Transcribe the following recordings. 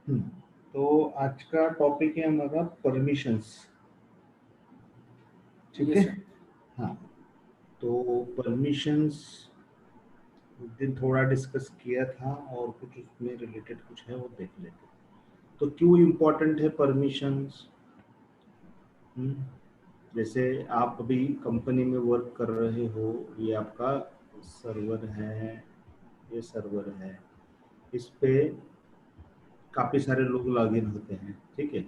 हम्म, तो आज का टॉपिक है हमारा परमिशंस। ठीक है। Yes sir. हाँ, तो परमिशंस उस दिन थोड़ा डिस्कस किया था और कुछ उसमें रिलेटेड कुछ है वो देख लेते हैं। तो क्यों इम्पोर्टेंट है परमिशंस? जैसे आप अभी कंपनी में वर्क कर रहे हो, ये आपका सर्वर है, ये सर्वर है, इस पे काफी सारे लोग लॉगिन होते हैं। ठीक है,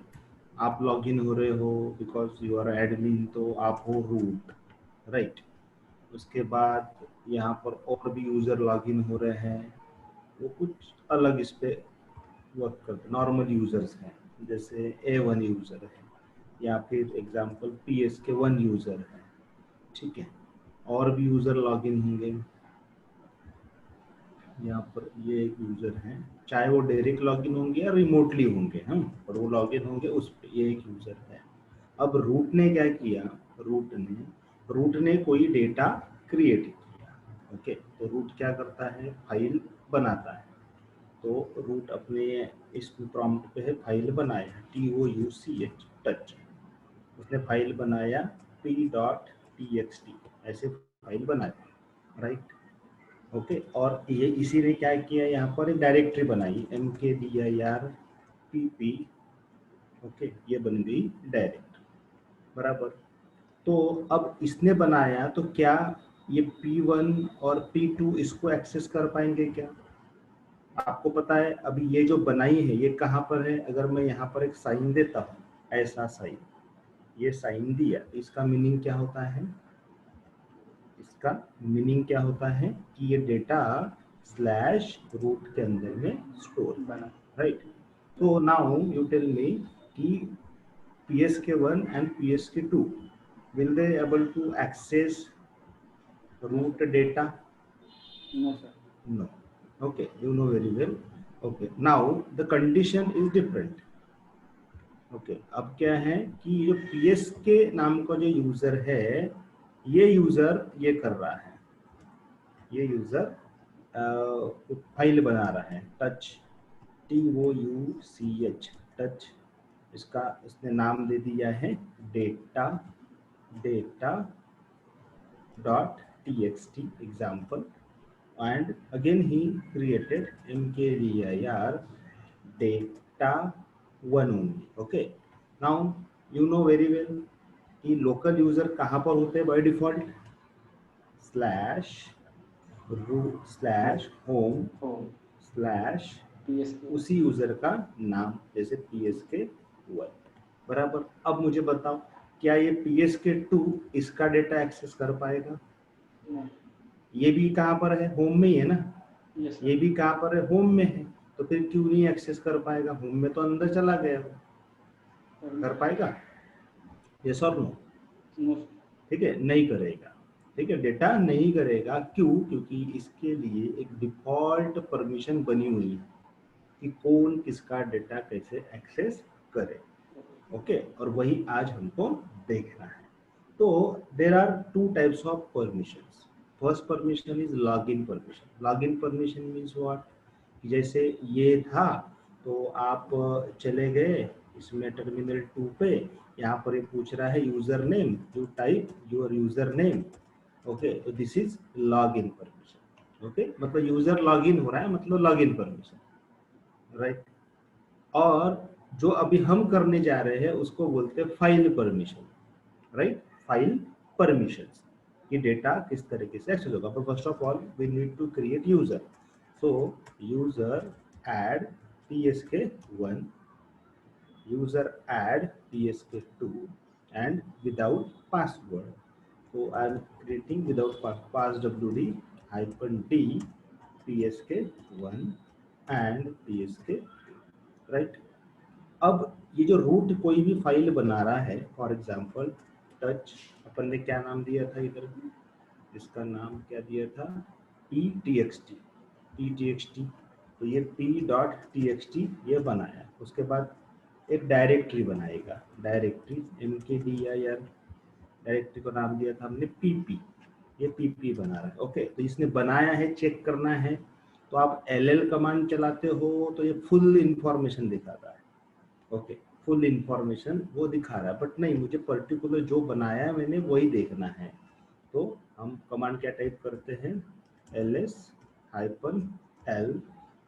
आप लॉगिन हो रहे हो बिकॉज यू आर एडमिन, तो आप हो रूट, राइट। उसके बाद यहाँ पर और भी यूजर लॉगिन हो रहे हैं, वो कुछ अलग इस पे वर्क करते, नॉर्मल यूजर्स हैं, जैसे A1 यूजर है या फिर एग्जांपल PSK1 यूजर है। ठीक है, और भी यूजर लॉगिन होंगे। यहाँ पर ये एक यूजर है, चाहे वो डायरेक्ट लॉगिन होंगे या रिमोटली होंगे, हम पर वो लॉगिन होंगे उस पे, ये एक यूजर है। अब रूट ने क्या किया, रूट ने कोई डेटा क्रिएट किया। ओके, तो रूट क्या करता है, फाइल बनाता है। तो रूट अपने इस प्रॉम्प्ट पे है फाइल बनाया, TOUCH टच, उसने फाइल बनाया p.txt, ऐसे फाइल बनाया, राइट। ओके, और ये इसी ने क्या किया, यहाँ पर एक डायरेक्टरी बनाई mkdir ओके, ये बन गई डायरेक्टरी, बराबर। तो अब इसने बनाया तो क्या ये P1 और P2 इसको एक्सेस कर पाएंगे क्या? आपको पता है अभी ये जो बनाई है ये कहाँ पर है, अगर मैं यहाँ पर एक साइन देता हूँ, ऐसा साइन, ये साइन दिया, इसका मीनिंग क्या होता है, इसका मीनिंग क्या होता है कि ये डेटा स्लैश रूट के अंदर में स्टोर बना। राइट। तो नाउ यू टेल मी कि PSK1 and PSK2 will they able to access no root sir. data? No sir. No. Okay, you know very well. Okay, now the condition is different. Okay, अब क्या है कि जो PSK नाम का जो user है, ये यूजर ये कर रहा है, ये यूजर फाइल बना रहा है, टच, TOUCH टच, इसका इसने नाम दे दिया है data, data dot txt example, and again he created mkdir data one only. Okay, now you know very well कि लोकल यूजर कहाँ पर होते हैं by default, slash root slash home home slash PSK। उसी यूजर का नाम, जैसे PSK1, बराबर। अब मुझे बताओ, क्या ये PSK2 इसका डेटा एक्सेस कर पाएगा? नो। ये भी कहाँ पर है, होम में ही है ना, यस ये सर। भी कहाँ पर है, होम में है। तो फिर क्यों नहीं एक्सेस कर पाएगा, होम में तो अंदर चला गया वो, कर पाएगा? यस और नो? No sir. ठीक है, नहीं करेगा। ठीक है, डेटा नहीं करेगा, क्यों? क्योंकि इसके लिए एक डिफॉल्ट परमिशन बनी हुई है कि कौन किसका डेटा कैसे एक्सेस करे। ओके, और वही आज हमको देखना है। तो there are two types of permissions. First permission is login permission. Login permission means what, जैसे ये था तो आप चले गए इसमें टर्मिनल 2 पे, यहाँ पर ये पूछ रहा है user name, you type your user name. Okay, तो this is login permission. Okay, मतलब यूजर लॉगिन हो रहा है, मतलब लॉगिन परमिशन, राइट। और जो अभी हम करने जा रहे हैं उसको बोलते हैं file permission, right. File permissions, ये डेटा किस तरीके से एक्सेस होगा। तो first of all we need to create user, so user add PSK1, user add PSK2, and without password. So I am creating without passwd hyphen d PSK1 and PSK2, right. अब ये जो root कोई भी file बना रहा है, for example touch, अपन ने क्या नाम दिया था इधर, इसका नाम क्या दिया था, ptxt, तो ये p.txt ये बनाया, उसके बाद एक डायरेक्टरी बनाएगा, डायरेक्टरी mkdir, डायरेक्टरी को नाम दिया था हमने PP, ये PP बना रहा है। ओके, तो इसने बनाया है, चेक करना है तो आप ll कमांड चलाते हो तो ये फुल इंफॉर्मेशन दिखाता है, ओके, फुल इंफॉर्मेशन वो दिखा रहा है, बट नहीं, मुझे पर्टिकुलर जो बनाया है मैंने वही देखना है। तो हम कमांड क्या टाइप करते हैं, ls-l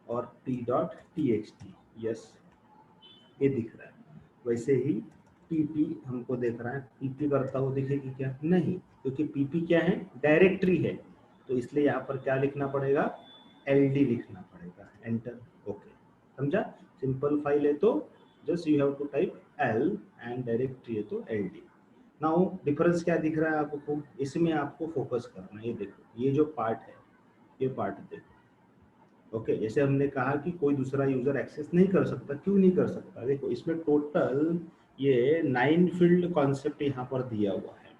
और p.txt, यस, ये दिख रहा है। वैसे ही pp हमको देख रहा है, pp करता हुआ दिखेगी क्या, नहीं, क्योंकि pp क्या है, डायरेक्टरी है, तो इसलिए यहाँ पर क्या लिखना पड़ेगा, ld लिखना पड़ेगा, एंटर, ओके, समझा। सिंपल फाइल है तो just you have to type l and directory है तो ld। नाउ डिफरेंस क्या दिख रहा है आपको, इसमें आपको फोकस करना है, ये देखो, ये जो पार्ट है, ये पार्ट देखो, ओके। जैसे हमने कहा कि कोई दूसरा यूजर एक्सेस नहीं कर सकता, क्यों नहीं कर सकता, देखो इसमें टोटल ये 9 फील्ड कॉन्सेप्ट यहाँ पर दिया हुआ है,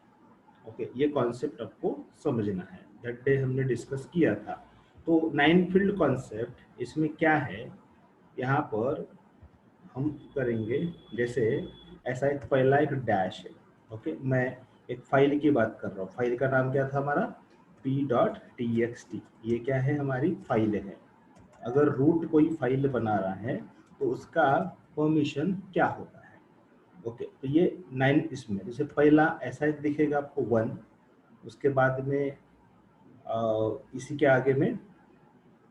ओके, ये कॉन्सेप्ट आपको समझना है, दैट डे हमने डिस्कस किया था। तो 9 फील्ड कॉन्सेप्ट इसमें क्या है, यहाँ पर हम करेंगे, जैसे ऐसा एक पहला एक डैश है, ओके, मैं एक फाइल की बात कर रहा हूँ, फाइल का नाम क्या था हमारा, p.txt, ये क्या है, हमारी फाइल है। अगर रूट कोई फाइल बना रहा है तो उसका परमिशन क्या होता है, ओके, तो ये 9 इसमें, जैसे पहला ऐसा एक दिखेगा आपको 1, उसके बाद में इसी के आगे में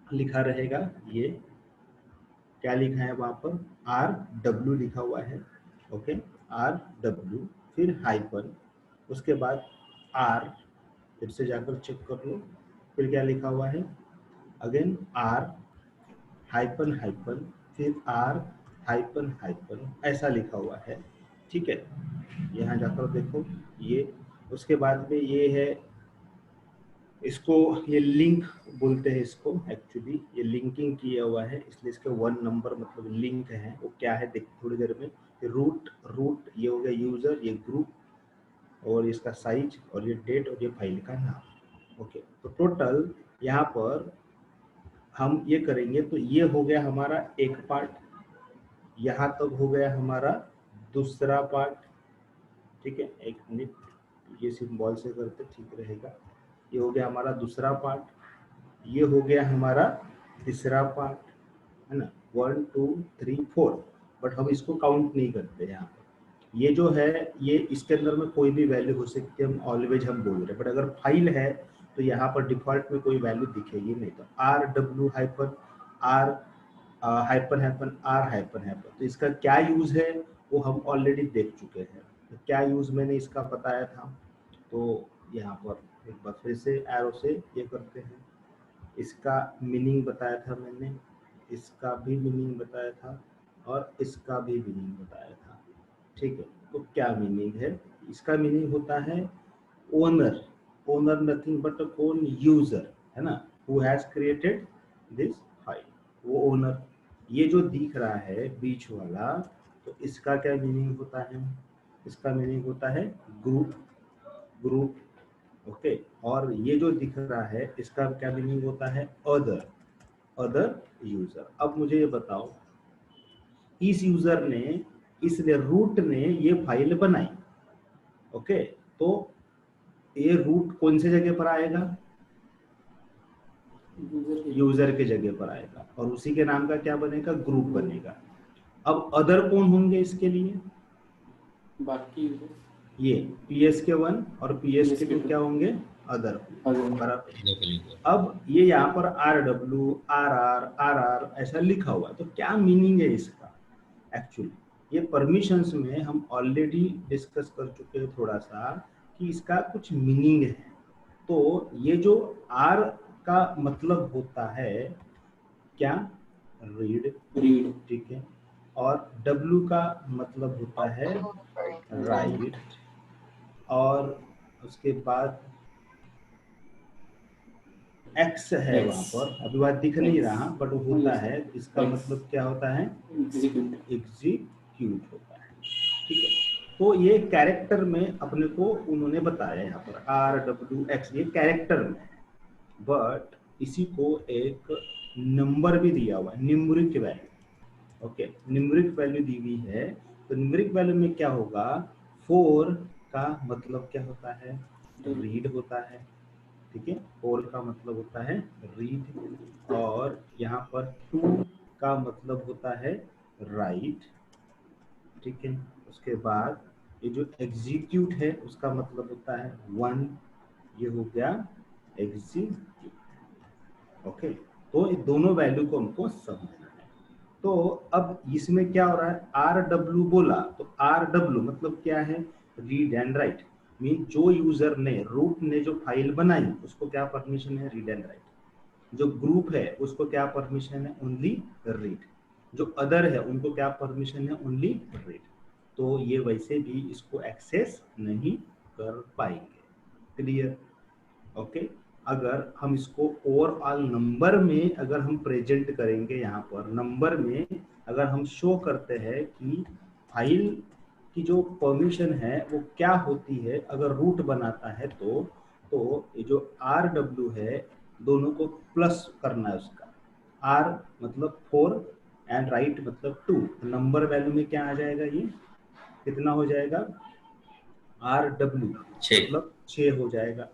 लिखा रहेगा, ये क्या लिखा है वहां पर, RW लिखा हुआ है, ओके, RW, फिर हाइपन, उसके बाद R, फिर से जाकर चेक कर लो, फिर क्या लिखा हुआ है, अगेन R हाइपन हाइपन, फिर R हाइपन हाइपन, ऐसा लिखा हुआ है, ठीक है, यहाँ जाकर देखो ये, उसके बाद में ये है, इसको ये लिंक बोलते हैं, इसको एक्चुअली ये लिंकिंग किया हुआ है, इसलिए इसका 1 नंबर मतलब लिंक है, वो क्या है देख थोड़ी देर में। रूट, रूट ये हो गया यूजर, ये ग्रुप, और इसका साइज, और ये डेट, और ये फाइल का नाम, ओके। तो टोटल यहाँ पर हम ये करेंगे, तो ये हो गया हमारा एक पार्ट, यहाँ तक हो गया हमारा दूसरा पार्ट, ठीक है, एक मिनट, ये सिंबल से करते ठीक रहेगा, ये हो गया हमारा दूसरा पार्ट, ये हो गया हमारा तीसरा पार्ट, है ना, 1 2 3 4, बट हम इसको काउंट नहीं करते यहाँ पर, ये जो है ये इसके अंदर में कोई भी वैल्यू हो सकती है, हम ऑलवेज हम बोल रहे हैं, बट अगर फाइल है तो यहाँ पर डिफॉल्ट में कोई वैल्यू दिखेगी नहीं, तो RW hyphen R hyphen hyphen R hyphen hyphen, तो इसका क्या यूज है वो हम ऑलरेडी देख चुके हैं, तो क्या यूज मैंने इसका बताया था, तो यहाँ पर एक बार फिर से एरो से ये करते हैं, इसका मीनिंग बताया था मैंने, इसका भी मीनिंग बताया था, और इसका भी मीनिंग बताया था, ठीक है। तो क्या मीनिंग है, इसका मीनिंग होता है ओनर, ओनर नथिंग बट कौन, यूजर, है ना, who has created this file, वो ओनर। ये जो दिख रहा है बीच वाला, तो इसका क्या मीनिंग होता है, इसका मीनिंग होता है ग्रुप, ग्रुप, ओके। और ये जो दिख रहा है इसका क्या मीनिंग होता है, अदर, अदर यूजर। अब मुझे ये बताओ, इस यूजर ने, इस रूट ने ये फाइल बनाई, ओके, तो ये रूट कौन से जगह पर आएगा, यूजर के जगह पर आएगा, और उसी के नाम का क्या बनेगा, ग्रुप बनेगा। अब अदर कौन होंगे इसके लिए, बाकी ये PSK1 और PSK2 क्या होंगे, अदर, अब ये यहाँ पर RW RR RR ऐसा लिखा हुआ है, तो क्या मीनिंग है इसका, एक्चुअली ये परमिशंस में हम ऑलरेडी डिस्कस कर चुके हैं थोड़ा सा, कि इसका कुछ मीनिंग है। तो ये जो R का मतलब होता है क्या, रीड, रीड, ठीक है, और W का मतलब होता है राइट, और उसके बाद एक्स है वहां एक्स, पर, अभी बात दिख नहीं रहा, बट वो होता है, इसका मतलब क्या होता है, एग्जीक्यूट, एग्जीक्यूट होता है, ठीक है। तो ये कैरेक्टर में अपने को उन्होंने बताया यहाँ पर RWX, ये कैरेक्टर में है, बट इसी को एक नंबर भी दिया हुआ है, numeric value, okay, numeric value दी हुई है। तो न्यूमेरिक वैल्यू में क्या होगा, 4 का मतलब क्या होता है, रीड होता है, ठीक है, 4 का मतलब होता है रीड, और यहाँ पर 2 का मतलब होता है राइट। ठीक है, उसके बाद ये जो एग्जीक्यूट है उसका मतलब होता है 1, ये हो गया एग्जीक्यूट। ओके, तो ये दोनों वैल्यू को हमको समझना है। तो अब इसमें क्या हो रहा है, आर डब्ल्यू बोला, तो आर डब्ल्यू मतलब क्या है, रीड एंड राइट। मीन जो यूजर ने रूट ने जो फाइल बनाई उसको क्या परमिशन है, रीड एंड राइट। जो ग्रुप है उसको क्या परमिशन है, ओनली रीड। जो अदर है उनको क्या परमिशन है, ओनली रीड। तो ये वैसे भी इसको एक्सेस नहीं कर पाएंगे। क्लियर? ओके, अगर हम इसको ओवरऑल नंबर में अगर हम प्रेजेंट करेंगे, यहाँ पर नंबर में अगर हम शो करते हैं कि फाइल की जो परमिशन है वो क्या होती है अगर रूट बनाता है, तो ये जो आर डब्ल्यू है दोनों को प्लस करना है उसका। आर मतलब 4 एंड राइट मतलब 2, नंबर वैल्यू में क्या आ जाएगा, ये कितना हो जाएगा, आर डब्ल्यू 6। मतलब 6 हो जाएगा।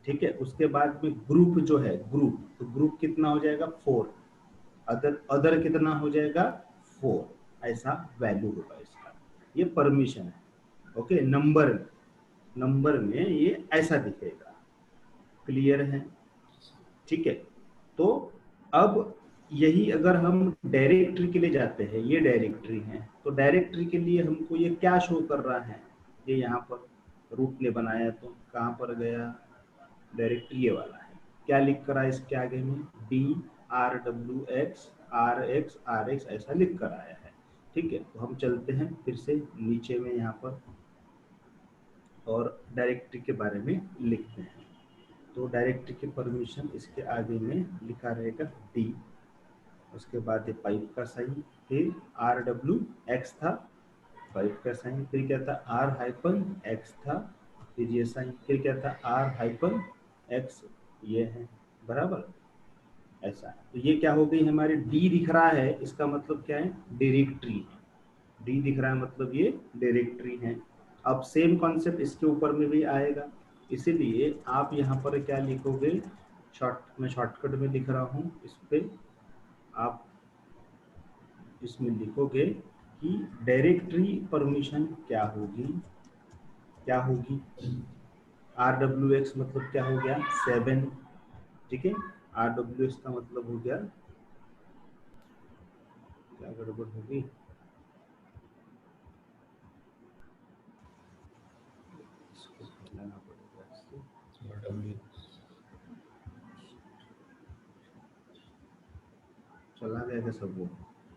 ठीक है, उसके बाद में ग्रुप जो है, ग्रुप, तो ग्रुप कितना हो जाएगा, 4। अदर अदर कितना हो जाएगा, 4। ऐसा वैल्यू होगा इसका, ये परमिशन है। ओके, नंबर में ये ऐसा दिखेगा। क्लियर है? ठीक है, तो अब यही अगर हम डायरेक्टरी के लिए जाते हैं, ये डायरेक्टरी है, तो डायरेक्टरी के लिए हमको ये क्या शो कर रहा है, ये यहाँ पर रूट ने बनाया, तो कहाँ पर गया, डायरेक्टरी ये वाला है। क्या लिख कर आया इसके आगे में, D R W X R X ऐसा लिख कर आया है। ठीक है, तो हम चलते हैं फिर से नीचे में यहाँ पर और डायरेक्टरी के बारे में लिखते हैं। तो डायरेक्टरी की परमिशन इसके आगे में लिखा रहेगा डी, उसके बाद ये पाइप का साइन, फिर आर डब्ल्यू एक्स था, पाइप का साइन, फिर क्या था, आर हाइपन एक्स था, फिर ये साइन, फिर क्या था, आर हाइपन एक्स, ये है बराबर, ऐसा है। तो ये क्या हो गई हमारी, डी दिख रहा है इसका मतलब क्या है, डायरेक्टरी है। डी दिख रहा है मतलब ये डायरेक्टरी है। अब सेम कॉन्सेप्ट इसके ऊपर में भी आएगा, इसीलिए आप यहाँ पर क्या लिखोगे, मैं शॉर्टकट में लिख रहा हूँ इस पे, आप इसमें लिखोगे कि डायरेक्टरी परमिशन क्या होगी, आर डब्ल्यू एक्स मतलब क्या हो गया, 7। ठीक है, आर डब्ल्यू एक्स का मतलब हो गया, क्या गड़बड़ होगी, इसको फैलाना पड़ेगा इससे। चला गया सब वो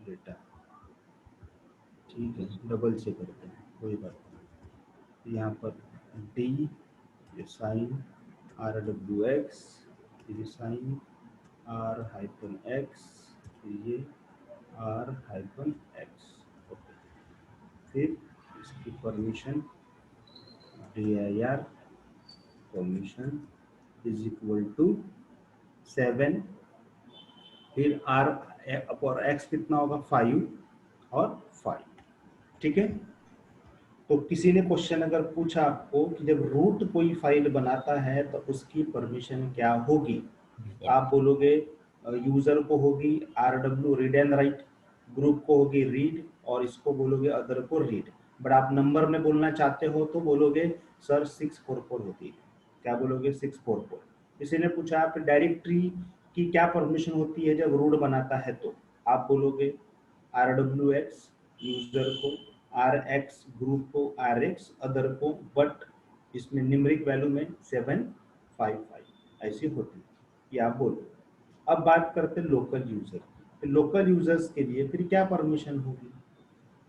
डेटा, ठीक है, डबल चेक करते हैं, कोई बात नहीं। यहाँ पर डी, ये साइन आर डब्ल्यू एक्स, ये साइन आर हाइपन एक्स, ये आर हाइपन एक्स। ओके, फिर इसकी permission D I R permission is equal to 7, फिर आर और एक्स कितना होगा, 5 और 5। ठीक है, तो किसी ने क्वेश्चन अगर पूछा आपको कि जब रूट कोई फाइल बनाता है तो उसकी परमिशन क्या होगी, आप बोलोगे यूजर को होगी R W read and right, group को होगी रीड, और इसको बोलोगे अदर को रीड। बट आप नंबर में बोलना चाहते हो तो बोलोगे सर 644 होती है। क्या बोलोगे, 644। किसी ने पूछा आप डायरेक्टरी की क्या परमिशन होती है जब रूट बनाता है, तो आप बोलोगे आर डब्ल्यू एक्स यूजर को, आर एक्स ग्रुप को, आर एक्स अदर को, बट इसमें न्यूमेरिक वैल्यू में 755 ऐसी होती है, ये आप बोलो। अब बात करते हैं लोकल यूजर, लोकल यूजर्स के लिए फिर क्या परमिशन होगी,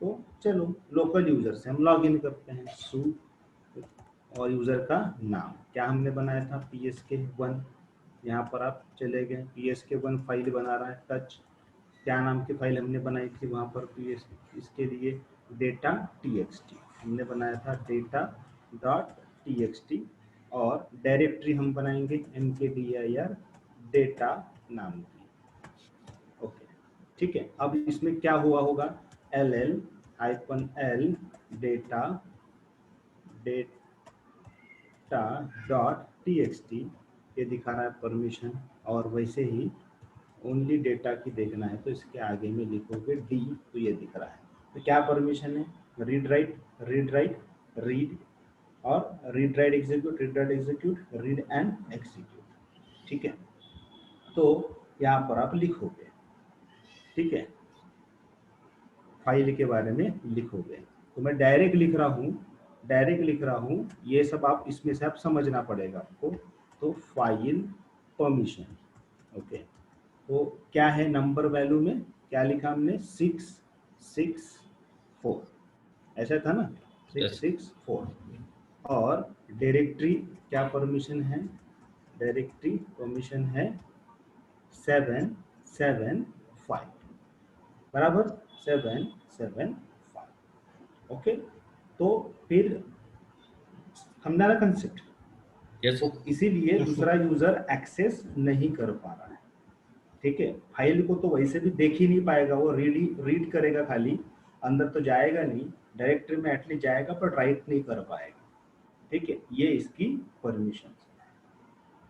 तो चलो लोकल यूजर से हम लॉग इन करते हैं, सू और यूजर का नाम क्या हमने बनाया था, पी एस के 1। यहाँ पर आप चले गए, पी एस के 1 फाइल बना रहा है टच, क्या नाम की फाइल हमने बनाई थी वहाँ पर, पी एस इसके लिए डेटा टी एक्स टी हमने बनाया था, data dot T x T, और डायरेक्टरी हम बनाएंगे एम के डी आई आर डेटा नाम की। ओके, ठीक है, अब इसमें क्या हुआ होगा, L L hyphen L data dot T x T, ये दिखा रहा है परमिशन, और वैसे ही ओनली डेटा की देखना है तो इसके आगे में लिखोगे डी, तो ये दिख रहा है। तो क्या परमिशन है? Read write, read write, read, और read write execute, read write execute, read and execute. ठीक है, तो यहाँ पर आप लिखोगे, ठीक है, फाइल के बारे में लिखोगे। तो मैं डायरेक्ट लिख रहा हूँ, डायरेक्ट लिख रहा हूँ, ये सब आप इसमें से आप समझना पड़ेगा आपको। तो फाइल परमिशन, ओके, तो क्या है नंबर वैल्यू में क्या लिखा हमने? 664, ऐसा था ना, 664। और डायरेक्टरी क्या परमिशन है? डायरेक्टरी परमिशन है 775, बराबर 775। ओके, तो फिर समझा ना कंसेप्ट? यस तो इसीलिए दूसरा यूजर एक्सेस नहीं कर पा रहा है। ठीक है, फाइल को तो वैसे भी देख ही नहीं पाएगा, वो रीड करेगा खाली, अंदर तो जाएगा नहीं, डायरेक्टरी में एटलीस्ट जाएगा पर राइट नहीं कर पाएगा। ठीक है, ये इसकी परमिशन है।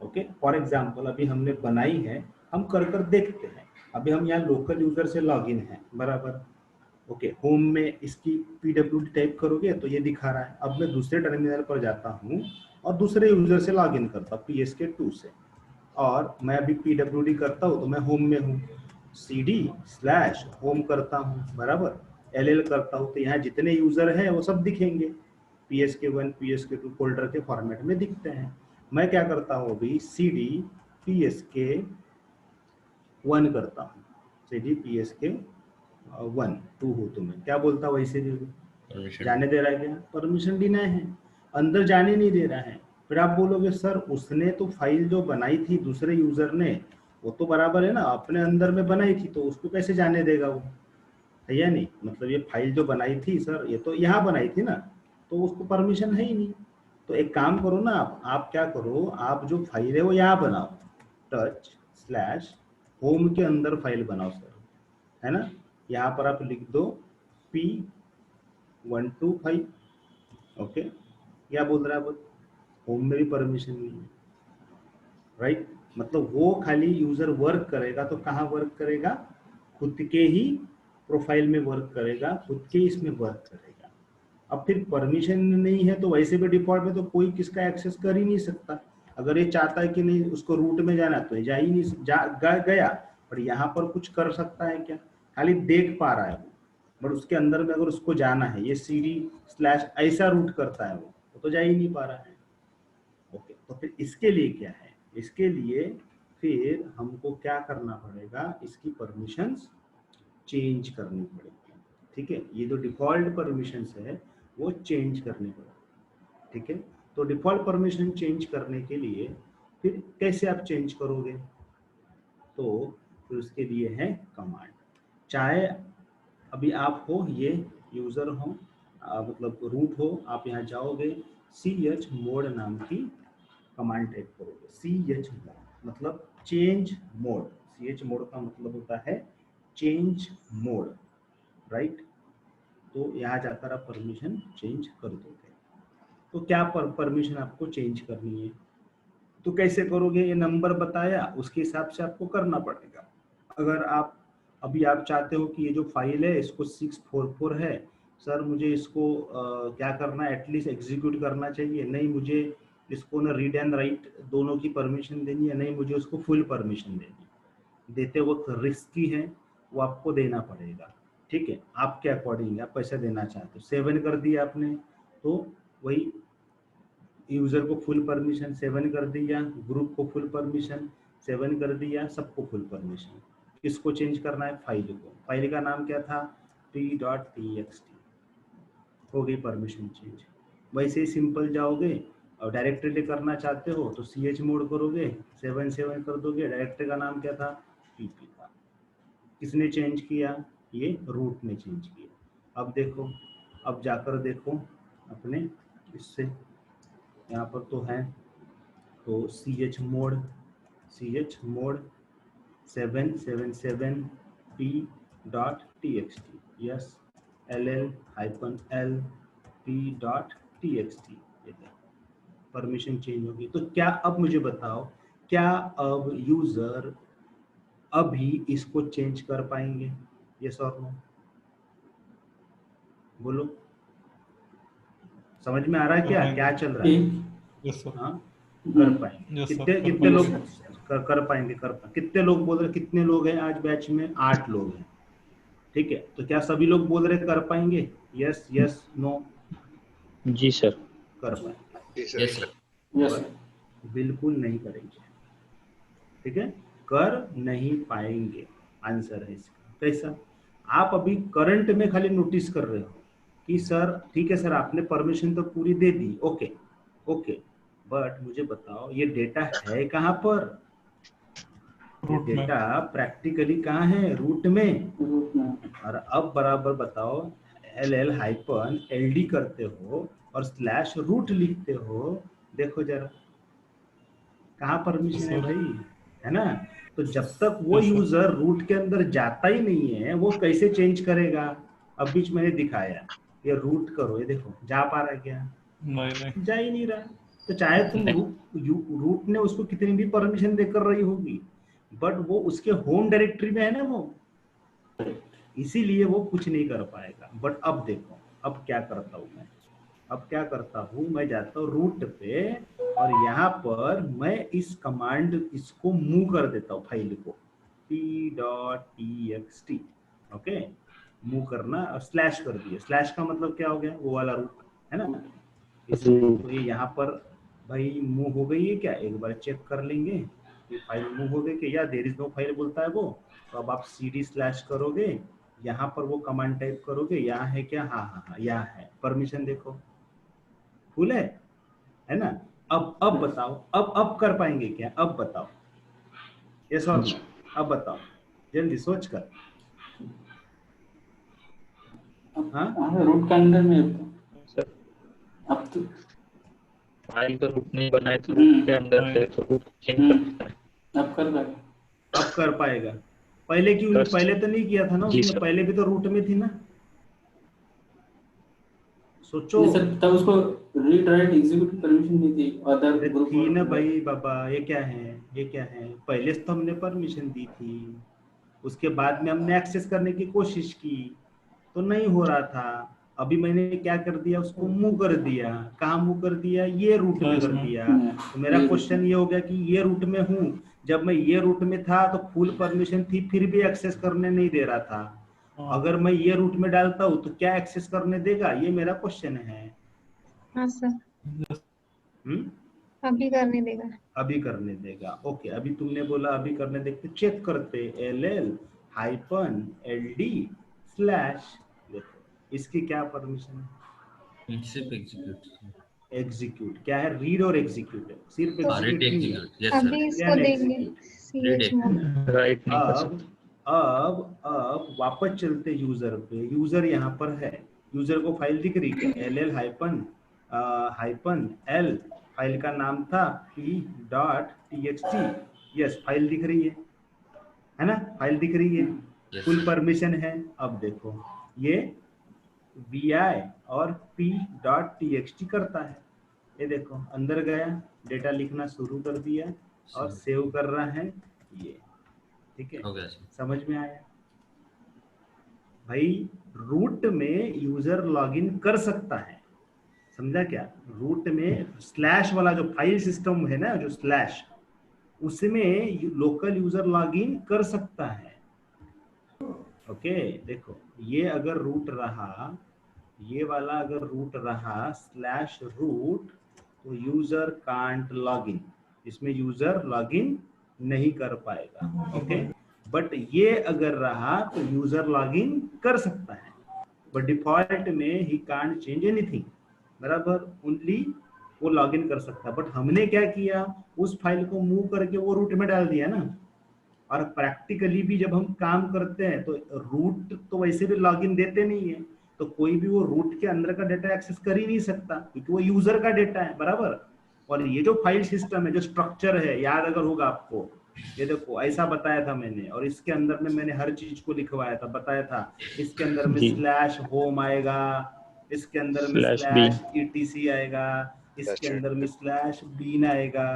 ओके, फॉर एग्जांपल अभी हमने बनाई है, हम कर कर देखते हैं। अभी हम यहाँ लोकल यूजर से लॉगिन है, बराबर। ओके, होम में इसकी pwd टाइप करोगे तो ये दिखा रहा है। अब मैं दूसरे टर्मिनल पर जाता हूँ और दूसरे यूजर से लॉगिन करता हूँ psk2 से, और मैं अभी pwd करता हूँ तो मैं होम में हूँ, cd/home करता हूँ, बराबर, ll करता हूँ, तो यहाँ जितने यूजर हैं वो सब दिखेंगे, psk1 psk2 फोल्डर के फॉर्मेट में दिखते हैं। मैं क्या करता हूँ अभी, cd psk1 करता हूँ, cd psk1 2 हो, तो मैं क्या बोलता हूँ वैसे भी जाने दे रहा है क्या? परमिशन डिनाई है, अंदर जाने नहीं दे रहा है। फिर आप बोलोगे सर उसने तो फाइल जो बनाई थी दूसरे यूजर ने, वो तो बराबर है ना, अपने अंदर में बनाई थी, तो उसको कैसे जाने देगा वो, है या नहीं? मतलब ये फाइल जो बनाई थी सर, ये तो यहाँ बनाई थी ना, तो उसको परमिशन है ही नहीं। तो एक काम करो ना, आप क्या करो, आप जो फाइल है वो यहाँ बनाओ, touch/home के अंदर फाइल बनाओ सर, है ना। यहाँ पर आप लिख दो p125, ओके, क्या बोल रहा है? अब होम में भी परमिशन नहीं है, राइट। मतलब वो खाली यूजर वर्क करेगा तो कहाँ वर्क करेगा? खुद के ही प्रोफाइल में वर्क करेगा, खुद के इसमें वर्क करेगा। अब फिर परमिशन नहीं है तो वैसे भी डिफॉल्ट में तो कोई किसका एक्सेस कर ही नहीं सकता। अगर ये चाहता है कि नहीं उसको रूट में जाना तो ये जा ही नहीं गया, पर यहाँ पर कुछ कर सकता है क्या? खाली देख पा रहा है वो, बट उसके अंदर में अगर उसको जाना है, ये cd/ ऐसा रूट करता है वो तो जा ही नहीं पा रहा है। ओके, तो फिर इसके लिए क्या है? इसके लिए फिर हमको क्या करना पड़ेगा? इसकी परमिशंस चेंज करनी पड़ेगी। ठीक है, ये जो डिफॉल्ट परमिशंस है वो चेंज करनी पड़ेगी। ठीक है, तो डिफॉल्ट परमिशन चेंज करने के लिए फिर कैसे आप चेंज करोगे? तो फिर उसके लिए है कमांड। चाहे अभी आप हो, ये यूजर हो, मतलब रूट हो, आप यहाँ जाओगे, chmod नाम की कमांड टाइप करोगे। chmod मतलब चेंज मोड, chmod का मतलब होता है चेंज मोड, राइट। तो यहाँ जाकर आप परमिशन चेंज कर दोगे। तो क्या परमिशन आपको चेंज करनी है, तो कैसे करोगे? ये नंबर बताया, उसके हिसाब से आपको करना पड़ेगा। अगर आप अभी आप चाहते हो कि ये जो फाइल है इसको 644 है, सर मुझे इसको क्या करना है, एटलीस्ट एग्जीक्यूट करना चाहिए, नहीं मुझे इसको ना रीड एंड राइट दोनों की परमिशन देनी है, नहीं मुझे उसको फुल परमिशन देनी है। देते वक्त रिस्की है, वो आपको देना पड़ेगा। ठीक है, आपके अकॉर्डिंग आप पैसा देना चाहते हो। 7 कर दिया आपने तो वही यूजर को फुल परमिशन 7 कर दिया, ग्रुप को फुल परमिशन 7 कर दिया, सबको फुल परमिशन। किसको चेंज करना है? फाइल को। फाइल का नाम क्या था? p.txt। हो गई परमिशन चेंज। वैसे ही सिंपल जाओगे और डायरेक्टरी करना चाहते हो तो chmod करोगे, 7 कर दोगे, डायरेक्टरी का नाम क्या था? pp था। किसने चेंज किया? ये रूट ने चेंज किया। अब देखो, अब जाकर देखो अपने इससे, यहाँ पर तो है, तो chmod 777p.txt, yes, ll-l p.txt, permission change होगी। तो क्या अब मुझे बताओ क्या अब यूजर अभी इसको चेंज कर पाएंगे? यस और नो? बोलो, समझ में आ रहा है क्या क्या चल रहा है? Yes sir. हाँ, कर पाएंगे। यस सर, कितने कर कितने पाएंगे। लोग कर पाएंगे? कितने लोग बोल रहे? कितने लोग हैं आज बैच में? 8 लोग हैं, ठीक है। तो क्या सभी लोग बोल रहे कर पाएंगे? Yes yes no? जी सर। कर पाएंगे? Yes sir. पर बिल्कुल नहीं करेंगे, ठीक है। कर नहीं पाएंगे, आंसर है इसका। कैसा? आप अभी करंट में खाली नोटिस कर रहे हो कि सर ठीक है सर आपने परमिशन तो पूरी दे दी, ओके ओके, बट मुझे बताओ ये डेटा है कहाँ पर? ये रूट में। डेटा प्रैक्टिकली कहाँ है? रूट में। और अब बराबर बताओ, LL-LD करते हो और स्लैश रूट लिखते हो, देखो जरा कहाँ परमिशन है सर। भाई, है ना? तो जब तक वो यस सर। यूजर रूट के अंदर जाता ही नहीं है वो कैसे चेंज करेगा? अब बीच मैंने दिखाया, ये रूट करो, ये देखो जा पा रहा है क्या? नहीं। जा ही नहीं रहा। तो चाहे तुम रूट ने उसको कितनी भी परमिशन देकर रही होगी, बट वो उसके होम डायरेक्टरी में है ना वो, इसीलिए वो कुछ नहीं कर पाएगा। बट अब देखो, अब क्या करता हूँ मैं? अब क्या करता हूँ मैं, जाता हूँ रूट पे और यहाँ पर मैं इस कमांड इसको मूव कर देता हूँ फाइल को, p.txt, ओके। मूव करना और स्लैश कर दिया। स्लैश का मतलब क्या हो गया? वो वाला रूट, है ना? इसमें तो ये यहाँ पर भाई मूव हो गई है क्या? एक बार चेक कर लेंगे ये फाइल मूव हो गई कि या देयर इज नो फाइल बोलता है वो। तो अब आप cd/ करोगे, यहाँ पर वो कमांड टाइप करोगे, यहाँ है क्या? हाँ हाँ हाँ, यहाँ है। परमिशन देखो फुल है ना? अब बताओ, अब कर पाएंगे क्या? अब बताओ, यस और नो? अब बताओ जल्दी सोच कर। हाँ, रूट के अंदर में सर अब तो फाइल तो रूट नहीं बनाए तो रूट के अंदर है तो रूट चेंज कर सकता है। अब कर पाएगा। अब कर पाएगा। पहले क्यों नहीं? पहले तो नहीं किया था ना जी उसने, सर। पहले भी तो रूट में थी ना। सोचो। नहीं सर, तब उसको रीड राइट एग्जीक्यूट परमिशन नहीं थी अदर अरे ग्रुप थी ना भाई बाबा, ये क्या है? ये क्या है? पहले से तो हमने परमिशन दी थी, उसके बाद में हमने एक्सेस करने की कोशिश की तो नहीं हो रहा था। अभी मैंने क्या कर दिया? उसको मूव कर दिया। कहाँ मूव कर दिया? ये रूट में कर दिया। तो मेरा क्वेश्चन ये हो गया कि ये रूट में हूँ, जब मैं ये रूट में था तो फुल परमिशन थी, फिर भी एक्सेस करने नहीं दे रहा था। अगर मैं ये रूट में डालता हूँ तो क्या एक्सेस करने देगा? ये मेरा क्वेश्चन है। हाँ सर, हम्म, अभी करने देगा। अभी करने देगा। ओके, अभी तुमने बोला अभी करने देखते, चेक करते। LL-LD स्लैश, देखो इसकी क्या परमिशन है? सिर्फ एग्जीक्यूट। एग्जीक्यूट क्या है? रीड और एग्जीक्यूट है, सिर्फ रीड एग्जीक्यूट नहीं है। एग्जीक्यूट। Yes sir. अभी इसको देंगे CH मोड। राइट नहीं कर अब सकते। अब वापस चलते यूजर पे। यूजर यहाँ पर है, यूजर को फाइल दिख रही क्या? LL-L फाइल का नाम था p.txt। यस, फाइल दिख रही है ना? फाइल दिख रही है, Yes, फुल sir. परमिशन है। अब देखो ये vi और p.txt करता है, ये देखो अंदर गया, डेटा लिखना शुरू कर दिया और सेव कर रहा है ये, ठीक है? हो गया सर। समझ में आया भाई? रूट में यूजर लॉगिन कर सकता है, समझा क्या? रूट में स्लैश वाला जो फाइल सिस्टम है ना, जो स्लैश, उसमें लोकल यूजर लॉगिन कर सकता है। ओके, देखो ये अगर रूट रहा, ये वाला अगर रूट रहा स्लैश रूट, तो यूजर कांट लॉगिन, इसमें यूजर लॉगिन नहीं कर पाएगा। ओके, बट ये अगर रहा तो यूजर लॉगिन कर सकता है, बट डिफॉल्ट में ही कांट चेंज एनीथिंग, बराबर? ओनली वो लॉगिन कर सकता है। बट हमने क्या किया? उस फाइल को मूव करके वो रूट में डाल दिया ना। और प्रैक्टिकली भी जब हम काम करते हैं तो रूट तो वैसे भी लॉगिन देते नहीं है, तो कोई भी वो रूट के अंदर का डेटा एक्सेस कर ही नहीं सकता क्योंकि वो यूजर का डेटा है, बराबर? और ये जो फाइल सिस्टम है, जो स्ट्रक्चर है, याद अगर होगा आपको, ये देखो ऐसा बताया था मैंने, और इसके अंदर में मैंने हर चीज को लिखवाया था, बताया था। इसके अंदर में स्लैश होम आएगा, इसके अंदर में स्लैश etc आएगा, इसके अंदर में स्लैश बीन आएगा,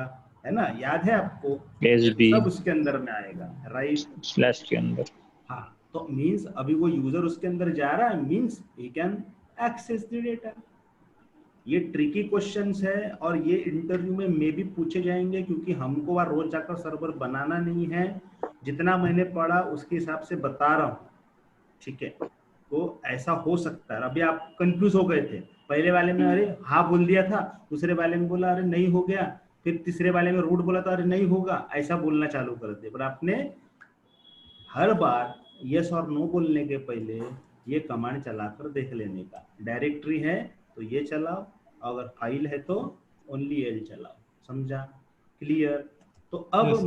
है ना, याद है आपको, SB सब उसके अंदर में आएगा, राइट। स्लैश के अंदर। हाँ, तो मींस अभी वो यूजर उसके अंदर जा रहा है, means he can access the data. ये ट्रिकी क्वेश्चंस है और ये इंटरव्यू में मे भी पूछे जाएंगे, क्योंकि हमको वहाँ रोज जाकर सर्वर बनाना नहीं है। जितना मैंने पढ़ा उसके हिसाब से बता रहा हूँ, ठीक है। तो ऐसा हो सकता है, अभी आप कंफ्यूज हो गए थे, पहले वाले में अरे हाँ बोल दिया था, दूसरे वाले में बोला अरे नहीं हो गया, फिर तीसरे वाले में रूट बोला था अरे नहीं होगा, ऐसा बोलना चालू कर दिया। पर आपने हर बार यस और नो बोलने के पहले ये कमांड चलाकर देख लेने का। डायरेक्टरी है तो ये चलाओ, अगर फाइल है तो ओनली एल चलाओ, समझा, क्लियर। तो अब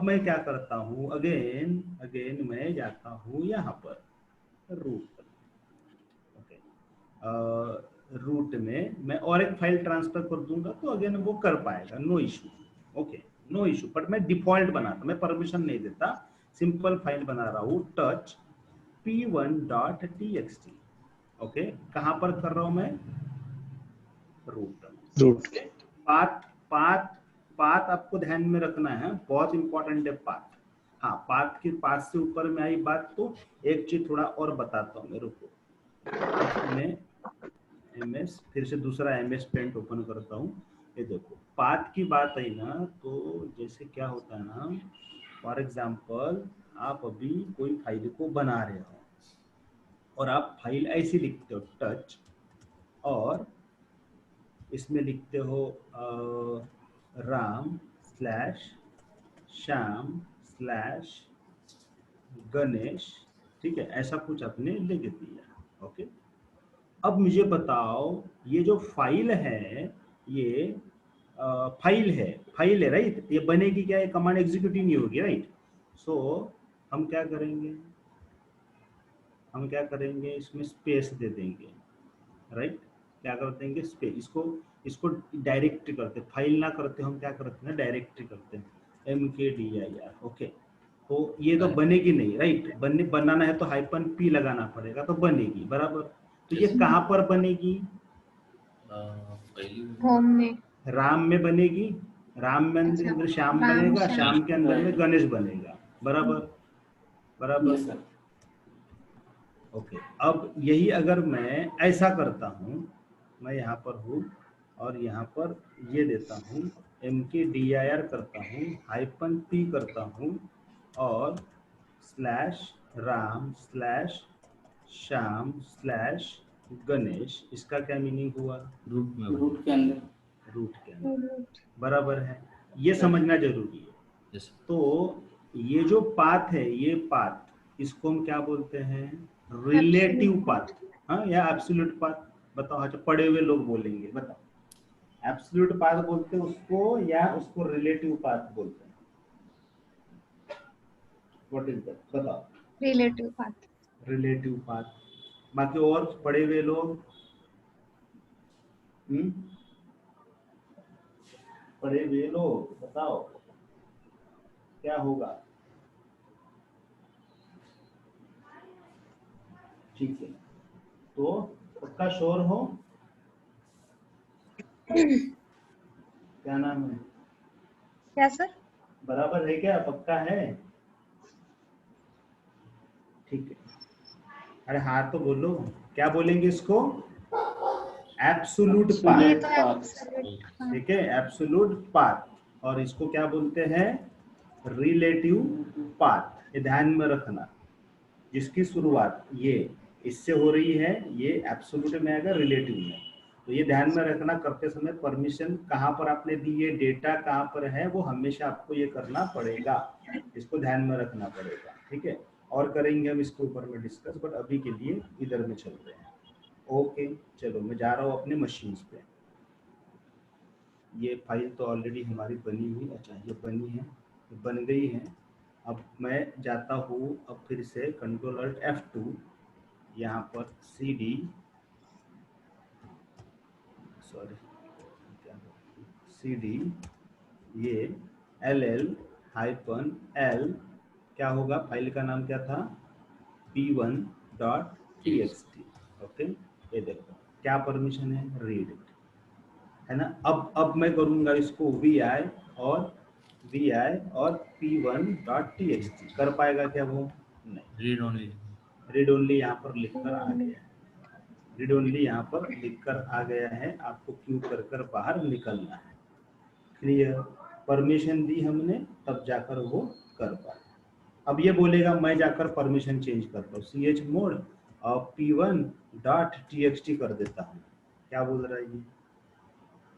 मैं क्या करता हूँ, अगेन मैं जाता हूँ यहाँ पर रूट पर, ओके। रूट में मैं और एक फाइल ट्रांसफर कर दूंगा तो अगेन वो कर पाएगा, no issue, okay, no issue. But मैं डिफॉल्ट बनाता, मैं परमिशन नहीं देता, सिंपल फाइल बना रहा हूँ, टच p1.txt, ओके। कहाँ पर कर रहा हूँ मैं, रूट। पाथ पाथ पाथ आपको ध्यान में रखना है, बहुत इंपॉर्टेंट है पाथ। हाँ, पाथ के पास से ऊपर में आई बात, तो एक चीज थोड़ा और बताता हूँ मेरे को। मैं एमएस फिर से दूसरा एमएस पेंट ओपन करता हूँ। ये देखो पाथ की बात आई ना, तो जैसे क्या होता है ना, फॉर एग्जाम्पल आप अभी कोई फाइल को बना रहे हो और आप फाइल ऐसी लिखते हो, टच, और इसमें लिखते हो राम स्लैश श्याम स्लैश गणेश, ठीक है, ऐसा कुछ आपने लिख दिया, ओके। अब मुझे बताओ, ये जो फाइल है, ये फाइल है राइट, ये बनेगी क्या, ये कमांड एग्जीक्यूट ही नहीं होगी, राइट। सो हम क्या करेंगे, इसमें स्पेस दे देंगे, राइट। क्या कर देंगे, स्पेस, इसको डायरेक्टरी करते, फाइल ना करते, हम क्या करते हैं, डायरेक्टरी करते हैं, mkdir, ओके। तो ये तो बनेगी नहीं, राइट, बनाना है तो -p लगाना पड़ेगा तो बनेगी, बराबर। तो ये कहाँ पर बनेगी, होम में। राम में बनेगी, राम में अच्छा, अंदर श्याम राम बनेगा, श्याम। श्याम के अंदर में गणेश बनेगा, बराबर। Yes sir. ओके, अब यही अगर मैं ऐसा करता हूँ, मैं यहाँ पर हूँ और यहाँ पर ये देता हूँ, mkdir करता हूँ, -p करता हूँ और /राम /श्याम /गणेश, इसका क्या मीनिंग हुआ, रूट के अंदर। रूट के अंदर, बराबर है। ये समझना जरूरी है। तो ये जो पाथ है, ये पाथ, इसको हम क्या बोलते हैं, रिलेटिव पाथ, हाँ, या एब्सोल्यूट पाथ, बताओ। अच्छा, पढ़े हुए लोग बोलेंगे, बताओ एब्सोल्यूट पाथ बोलते हैं उसको या उसको रिलेटिव पाथ बोलते हैं, व्हाट इज दैट, बताओ। Relative path. Relative path. बाकी और पढ़े हुए लोग, पढ़े हुए लोग बताओ क्या होगा, ठीक है। तो उसका शोर हो, क्या नाम है, क्या सर? बराबर है क्या, पक्का है, ठीक है। अरे हाँ तो बोलो, क्या बोलेंगे इसको, एब्सोल्यूट ये पाथ, तो एब्सोल्यूट। ठीक है, एब्सोल्यूट पाथ। और इसको क्या बोलते हैं, रिलेटिव पाथ। ये ध्यान में रखना, जिसकी शुरुआत ये इससे हो रही है, ये एब्सोल्यूट में आएगा, रिलेटिव में। तो ये ध्यान में रखना, करते समय परमिशन कहाँ पर आपने दी है, डेटा कहाँ पर है, वो हमेशा आपको ये करना पड़ेगा, इसको ध्यान में रखना पड़ेगा, ठीक है। और करेंगे हम इसके ऊपर में डिस्कस, बट अभी के लिए इधर में चलते हैं, ओके। चलो मैं जा रहा हूँ अपने मशीन पे। ये फाइल तो ऑलरेडी हमारी बनी हुई, अच्छा ये बनी है, बन गई है। अब मैं जाता हूँ, अब फिर से Ctrl+Alt+F2, यहाँ पर CD, सॉरी CD, ये LL-L, क्या होगा, फाइल का नाम क्या था, p1.txt, ओके। ये देखो क्या परमिशन है, रीड, है ना। अब मैं करूंगा इसको vi और vi और p1.txt कर पाएगा क्या वो? नहीं। Read only. रीड ओनली यहाँ पर लिखकर आ गया है, रीड ओनली यहाँ पर लिखकर आ गया है, आपको क्यू कर बाहर निकलना है। क्लियर? परमिशन दी हमने तब जाकर वो कर पाए। अब ये बोलेगा मैं जाकर परमिशन चेंज करता हूँ, chmod और p1.txt कर देता हूँ, क्या बोल रहा है ये?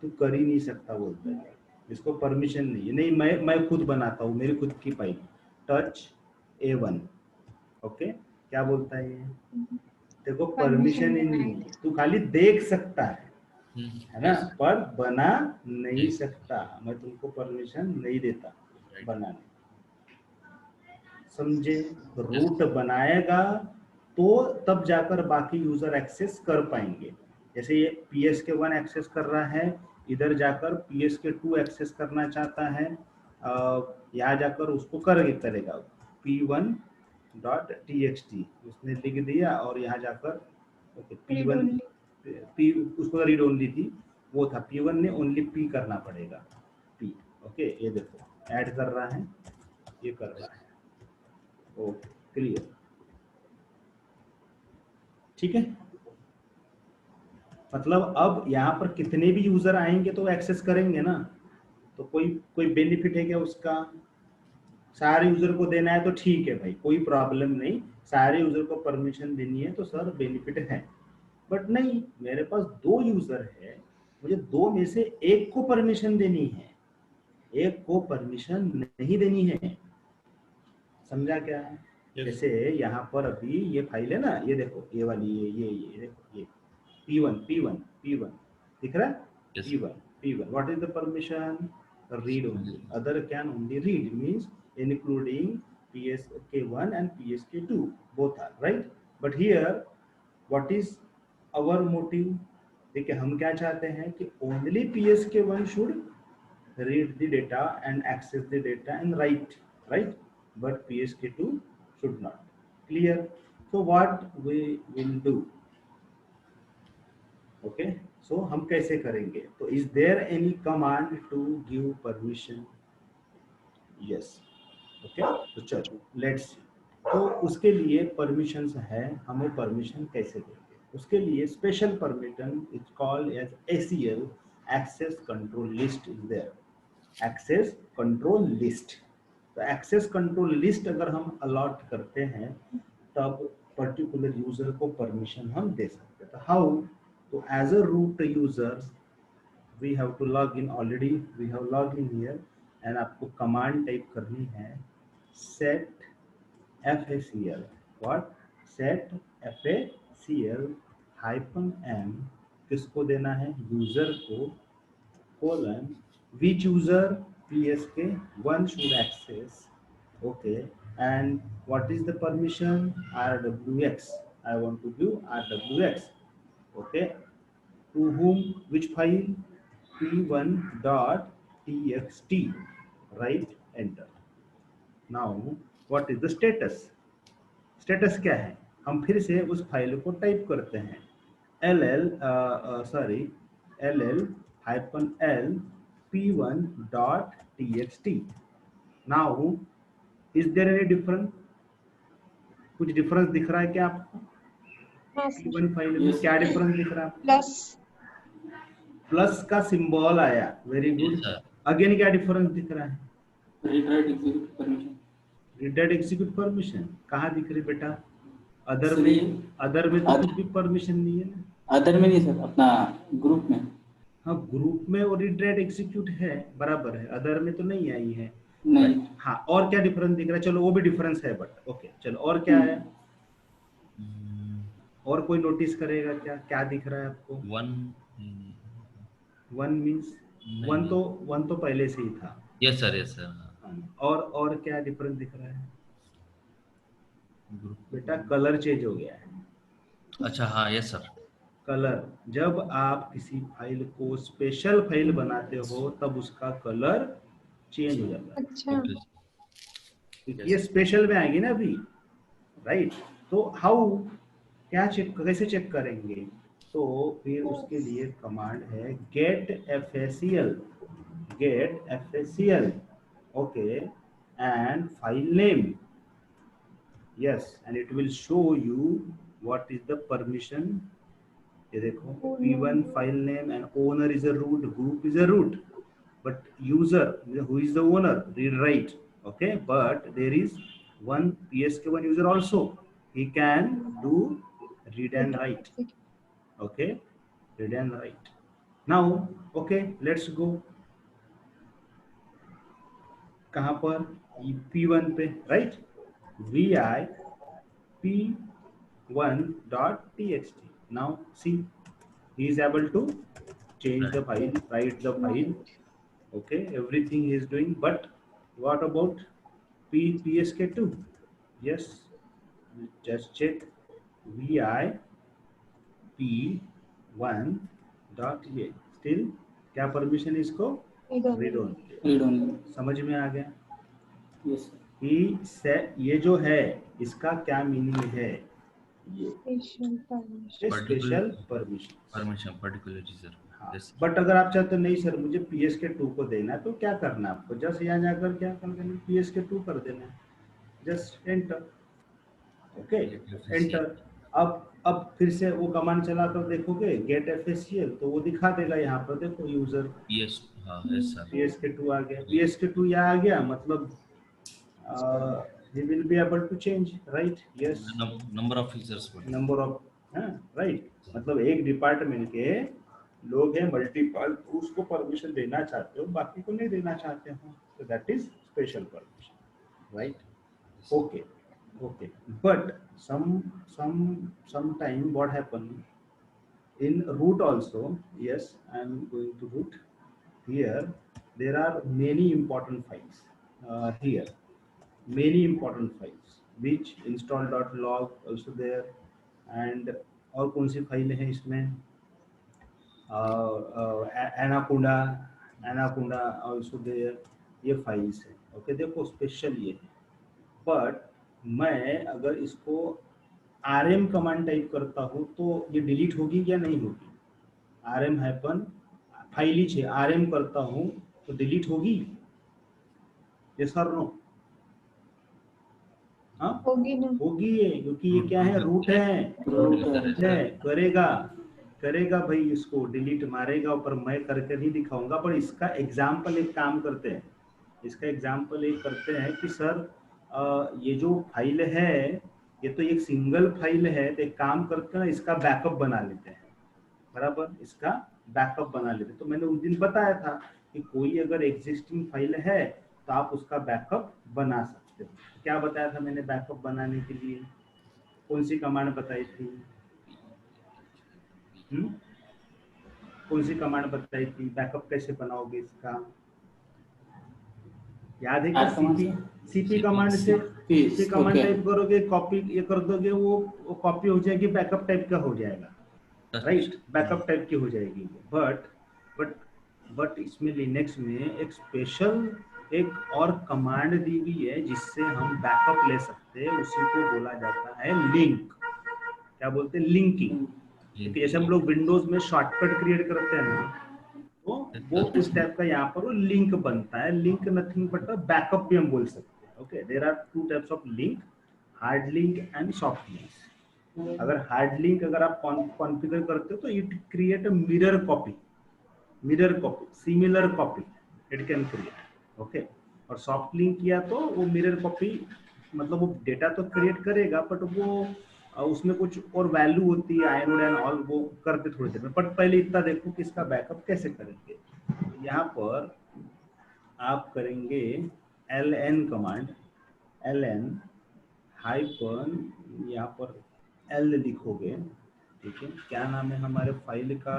तू कर ही नहीं सकता बोलता है, इसको परमिशन नहीं है। नहीं, मैं खुद बनाता हूँ, मेरी खुद की फाइल टच A1। ओके, क्या बोलता है ये? देखो परमिशन ही नहीं है, तू खाली देख सकता है ना, पर बना नहीं सकता। मैं तुमको परमिशन नहीं देता बनाने, समझे? रूट बनाएगा तो तब जाकर बाकी यूजर एक्सेस कर पाएंगे। जैसे ये PSK1 एक्सेस कर रहा है, इधर जाकर PSK2 एक्सेस करना चाहता है, यहाँ जाकर उसको करेगा p1.txt उसने लिख दिया, और यहाँ जाकर p1 उसको रीड ओनली थी वो था, p1 ने ओनली p करना पड़ेगा p। ओके, ये देखो ऐड कर रहा है, ये कर रहा है। Okay, clear? ठीक है, मतलब अब यहाँ पर कितने भी यूजर आएंगे तो एक्सेस करेंगे ना, तो कोई बेनिफिट है क्या उसका? सारे यूजर को देना है तो ठीक है भाई, कोई प्रॉब्लम नहीं, सारे यूजर को परमिशन देनी है तो सर बेनिफिट है। बट नहीं, मेरे पास 2 यूजर है, मुझे 2 में से एक को परमिशन देनी है, एक को परमिशन नहीं देनी है। समझा क्या? जैसे यहाँ पर अभी ये फाइल है ना, ये देखो ये वाली, ये देखो, ये p1 दिख रहा है? p1 what is the permission? Read only, other can only read, means including PSK1 and PSK2 both are right। but here what is our motive? देखिए हम क्या चाहते हैं कि only PSK1 should read the data and access the data and write, right? But PSK2 should not। Clear? So what we will do? Okay, so हम कैसे करेंगे? तो is there any command to give permission? Yes। Okay, तो चलो let's see। तो उसके लिए permissions है, हमें permission कैसे देंगे? उसके लिए special permission is called as ACL, access control list is there। Access control list. तो एक्सेस कंट्रोल लिस्ट अगर हम अलॉट करते हैं तब पर्टिकुलर यूजर को परमिशन हम दे सकते हैं। तो हाउ? तो as a root user we have to log in, already we have log in here, and आपको कमांड टाइप करनी है set facl। What? set facl -m किसको देना है? यूजर को, colon which user PSK1 should access। okay, and what is the permission? RWX, I want to give RWX। okay, to whom? Which file? p1.txt, right? Enter। now what is the status? status क्या है? हम फिर से उस file को type करते हैं ll -l p1.txt। now is there any difference? कुछ डिफरेंस दिख रहा है क्या आपको? p1 फाइल में क्या डिफरेंस दिख रहा है? प्लस का सिंबल आया, वेरी गुड। अगेन क्या डिफरेंस दिख रहा है? Read write execute permission. Read write execute permission कहाँ दिख रही बेटा? अदर में तो कुछ भी परमिशन नहीं है ना। अदर में नहीं सर, अपना ग्रुप में। हाँ, ग्रुप में और रीड राइट एग्जीक्यूट है, बराबर है, अदर में तो नहीं आई है। नहीं। हाँ, और क्या डिफरेंस दिख रहा है? चलो वो भी डिफरेंस है, बट ओके चलो, और क्या है? और कोई नोटिस करेगा क्या? क्या दिख रहा है आपको? वन मीन्स वन तो पहले से ही था। Yes sir. और क्या डिफरेंस दिख रहा है बेटा? कलर चेंज हो गया है। अच्छा, हाँ, यस सर। कलर, जब आप किसी फाइल को स्पेशल फाइल बनाते हो तब उसका कलर चेंज हो जाता है। अच्छा, ये स्पेशल में आएगी ना अभी, राइट? तो हाउ, क्या चेक, कैसे चेक करेंगे? तो फिर उसके लिए कमांड है get facl। get FACL, okay, and file name. Yes, and it will show you what is the permission. ये देखो P1 file name and owner is a root, group is a root, but user who is the owner read write, okay, but there is one PSK1 user also, he can do read and write, okay, read and write. Now okay, let's go कहाँ पर P1 पे, right, vi p1.txt. Now see, he is able to change the file, write the file, okay, everything he is doing. But what about psk2? Yes, just check vi p1.a, still क्या permission इसको, read only. Read only. समझ में आ गया? Yes. ये जो है इसका क्या मीनिंग है, ये special permission particular user. But अगर आप चाहते हो नहीं सर मुझे PSK2 को देना है, तो क्या करना है आपको, जस्ट यहाँ जाकर क्या कर देना, PSK2 कर देना है, जस्ट एंटर, ओके, एंटर. अब फिर से वो कमांड चलाकर देखोगे गेट FACL, तो वो दिखा देगा यहाँ पर, देखो यूजर PSK2 आ गया, PSK2 यहाँ आ गया, मतलब he will be able to change, right? Yes, number of users, right, मतलब एक डिपार्टमेंट के लोग हैं मल्टीपल, उसको परमिशन देना चाहते हो, बाकी को नहीं देना चाहते हो, so that is special permission, right? Okay, but sometime what happen in root also. Yes, I am going to root. Here there are many important files, here many important files which install.log also there, and और कौन सी file है इसमें, anaconda also there, ये files है, okay. देखो special ये है, but मैं अगर इसको rm कमांड टाइप करता हूँ तो ये डिलीट होगी या नहीं होगी, rm हाइफन फाइल ही है, rm करता हूँ तो डिलीट होगी, यस और नो? हाँ होगी ये, क्योंकि ये क्या है, रूट है, करेगा भाई, इसको डिलीट मारेगा, पर मैं करके नहीं दिखाऊंगा. पर इसका एग्जाम्पल एक काम करते हैं, इसका एग्जाम्पल एक करते हैं कि सर ये जो फाइल है ये तो एक सिंगल फाइल है, तो एक काम करते हैं इसका बैकअप बना लेते हैं, बराबर, इसका बैकअप बना लेते हैं. तो मैंने उस दिन बताया था कि कोई अगर एग्जिस्टिंग फाइल है तो आप उसका बैकअप बना सकते हो. क्या बताया था मैंने बैकअप बनाने के लिए, कौन सी कमांड बताई थी, कौन सी कमांड बताई थी, बैकअप कैसे बनाओगे इसका, याद है कि सीपी कमांड से सीपी कमांड टाइप करोगे, कॉपी ये कर दोगे, वो कॉपी हो जाएगी, बैकअप टाइप का हो जाएगा, राइट, बैकअप टाइप की हो जाएगी. बट इसमें लिनक्स में एक स्पेशल एक और कमांड दी हुई है जिससे हम बैकअप ले सकते हैं, उसी को बोला जाता है लिंक. क्या बोलते हैं, लिंकिंग. जैसे हम लोग विंडोज में शॉर्टकट क्रिएट करते हैं ना, तो वो उस टाइप का यहाँ पर वो लिंक बनता है. लिंक नथिंग बट बैकअप भी हम बोल सकते हैं, okay. There are two types of link, hard link and soft links. अगर हार्ड लिंक अगर आप कॉन्फ़िगर करते हो तो it create a mirror copy, similar copy it can create, okay. और सॉफ्ट लिंक किया तो वो मिरर कॉपी, मतलब वो डेटा तो क्रिएट करेगा, बट वो उसमें कुछ और वैल्यू होती है, आयनोड एंड ऑल, वो करते थोड़ी देर में. बट पहले इतना देखो कि इसका बैकअप कैसे करेंगे. यहाँ पर आप करेंगे ln कमांड, ln हाइफन, यहाँ पर l लिखोगे, ठीक है. क्या नाम है हमारे फाइल का,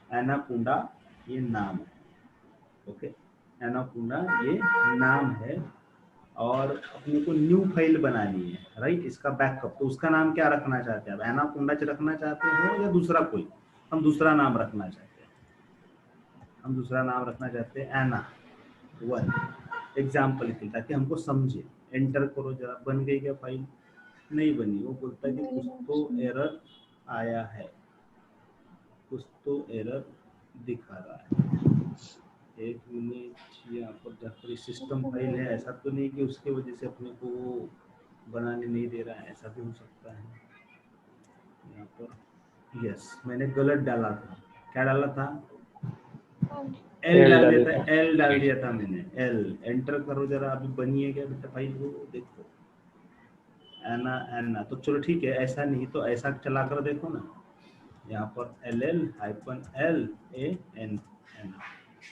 एनाकोंडा, ये नाम है, ओके. एनाकोंडा ये नाम है, और अपने को न्यू फाइल बनानी है, राइट, इसका बैकअप. तो उसका नाम क्या रखना चाहते हैं आप, एनाकोंडा रखना चाहते हो या दूसरा कोई, हम दूसरा नाम रखना चाहते हैं, एना1 एग्जाम्पल के, ताकि हमको समझे. एंटर करो जरा, बन गई क्या फाइल, नहीं बनी, वो बोलता है कि कुछ तो एरर आया है, कुछ तो एरर दिखा रहा है. एक मिनट, यहाँ पर जाकर सिस्टम फाइल है, ऐसा तो नहीं कि उसके वजह से अपने को बनाने नहीं दे रहा है, ऐसा भी हो सकता है। यहाँ पर यस, मैंने गलत डाला था। क्या डाला था? एल L डाल दिया डाले था, थे। एल डाल दिया था मैंने, एल। एंटर करो जरा, अभी बनी है क्या बेटा फाइल वो देखो। एना एना तो चलो ठीक है, ऐसा नहीं तो ऐसा चला कर देखो ना। यहाँ पर L L hyphen L A N N,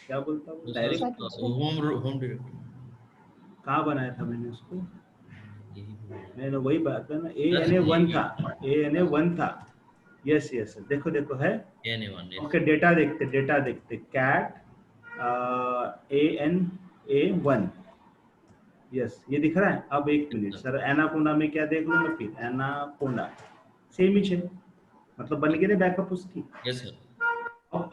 क्या बोलता वो डायरेक्ट? होम होम डायरेक्टरी कहाँ बनाया था मैंने उसको? यही बोल मैंने वही बात है ना, ए रहा एन ए वन है। था, ए एन ए वन था। यस यस, देखो देखो है। anyone yes ओके, डेटा देखते, डेटा देखते। Cat A N A one, yes ये दिख रहा है। अब एक मिनट सर, एनाकोंडा में क्या देख लो मैं, फिर एनाकोंडा सेम ही है, मतलब बन गई ना बैकअप उसकी। yes sir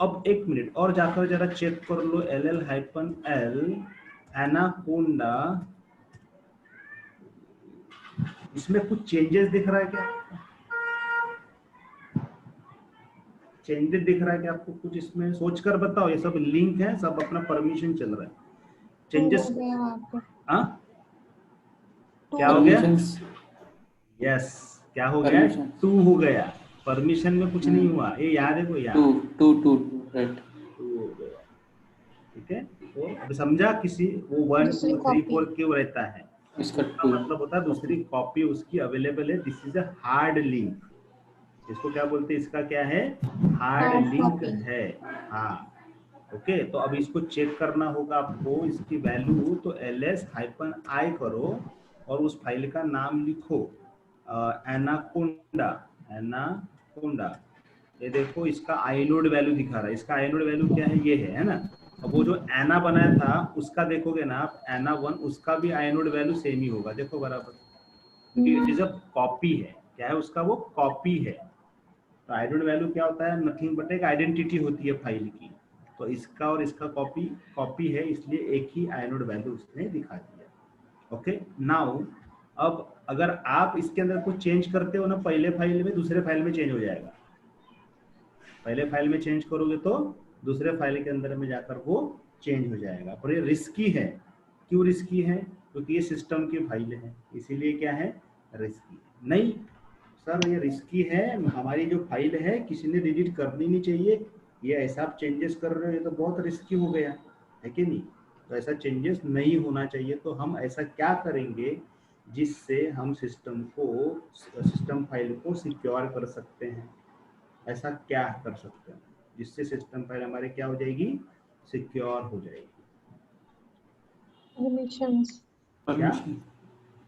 अब एक मिनट और जाकर जरा चेक कर लो, L L hyphen L Anaconda, इसमें कुछ चेंजेस दिख रहा है क्या? चेंजेस दिख रहा है क्या आपको कुछ इसमें? सोच कर बताओ, ये सब लिंक है, सब अपना परमिशन चल रहा है। चेंजेस हो गया वहाँ पे। हाँ, क्या हो गया? परमिशंस, यस, क्या हो गया? परमिशन 2 हो गया। परमिशन में कुछ नहीं हुआ, ये याद है को याद? 2 राइट। 2 हो गया, ठीक है। तो अब समझा किसी वो 1 दूसरी 2 3 कॉपी। 4 क्यों रहता है? इसका इसका 2 मतलब होता है दूसरी कॉपी उसकी अवेलेबल है। This is a hard link, इसको क्या बोलते हैं? इसका क्या है? Hard hard link copy. है। हाँ, ओके। तो अब इसको चेक करना होगा आपको, इसकी वैल्यू तो ls हाइपन आई करो और उस फाइल का नाम लिखो एनाकोंडा, एनाकोंडा। ये देखो इसका आइनोड वैल्यू दिखा रहा है, इसका आइनोड वैल्यू क्या है? ये है ना। अब वो जो एना बनाया था उसका देखोगे ना आप, एना वन, उसका भी आइनोड वैल्यू सेम ही होगा, देखो बराबर, क्योंकि इट इज अ कॉपी है। क्या है उसका? वो कॉपी है। तो आइडेंटिटी वैल्यू क्या होता है? नथिंग बट एक आइडेंटिटी होती है फाइल की। तो इसका और इसका कॉपी कॉपी है, इसलिए एक ही आइनोड वैल्यू उसने दिखा दिया। ओके नाउ, अब अगर आप इसके अंदर कुछ चेंज करते हो ना, पहले फाइल में दूसरे फाइल में चेंज हो जाएगा। पहले फाइल में चेंज करोगे तो दूसरे फाइल के अंदर में जाकर वो चेंज हो जाएगा। पर ये रिस्की है। क्यों रिस्की है? क्योंकि ये सिस्टम की फाइल है, इसीलिए क्या है? रिस्की। नहीं सर ये रिस्की है, हमारी जो फाइल है किसी ने डिलीट करनी नहीं चाहिए, ये ऐसा आप चेंजेस कर रहे हो, ये तो बहुत रिस्की हो गया है कि नहीं? तो ऐसा चेंजेस नहीं होना चाहिए। तो हम ऐसा क्या करेंगे जिससे हम सिस्टम फाइल को सिक्योर कर सकते हैं? ऐसा क्या कर सकते हैं जिससे सिस्टम फाइल हमारे क्या हो जाएगी? सिक्योर हो जाएगी। परमिशंस। क्या?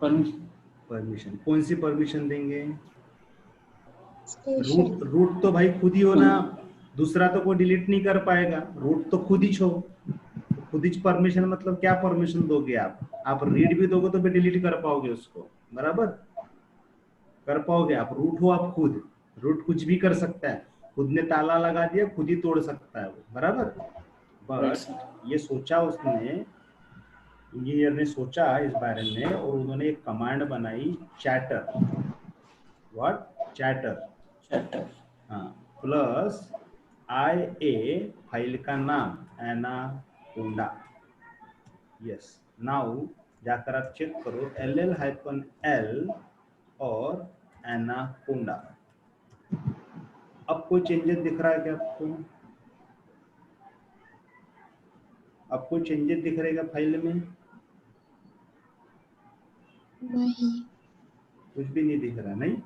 Permission permission. कौन सी परमिशन देंगे? स्पेशल। रूट तो भाई खुद ही हो ना, दूसरा तो कोई डिलीट नहीं कर पाएगा, रूट तो खुद ही छो। तो खुद ही परमिशन मतलब क्या परमिशन दोगे आप रीड भी दोगे तो भी डिलीट कर पाओगे उसको, बराबर कर पाओगे आप? रूट हो आप खुद, रूट कुछ भी कर सकता है, खुद ने ताला लगा दिया खुद ही तोड़ सकता है वो, बराबर। Right but sir. ये सोचा उसने, इंजीनियर ने सोचा इस बारे में और उन्होंने एक कमांड बनाई, चैटर। व्हाट? चैटर। चैप्टर हाँ, प्लस आई ए फाइल का नाम एनाकोंडा। यस, नाउ जाकर आप चेक करो एल एल हाइपन एल और एनाकोंडा। अब कोई चेंजेस दिख रहा है क्या आपको? अब कोई चेंजेस दिख रहेगा फाइल में? नहीं। कुछ भी नहीं दिख रहा, नहीं?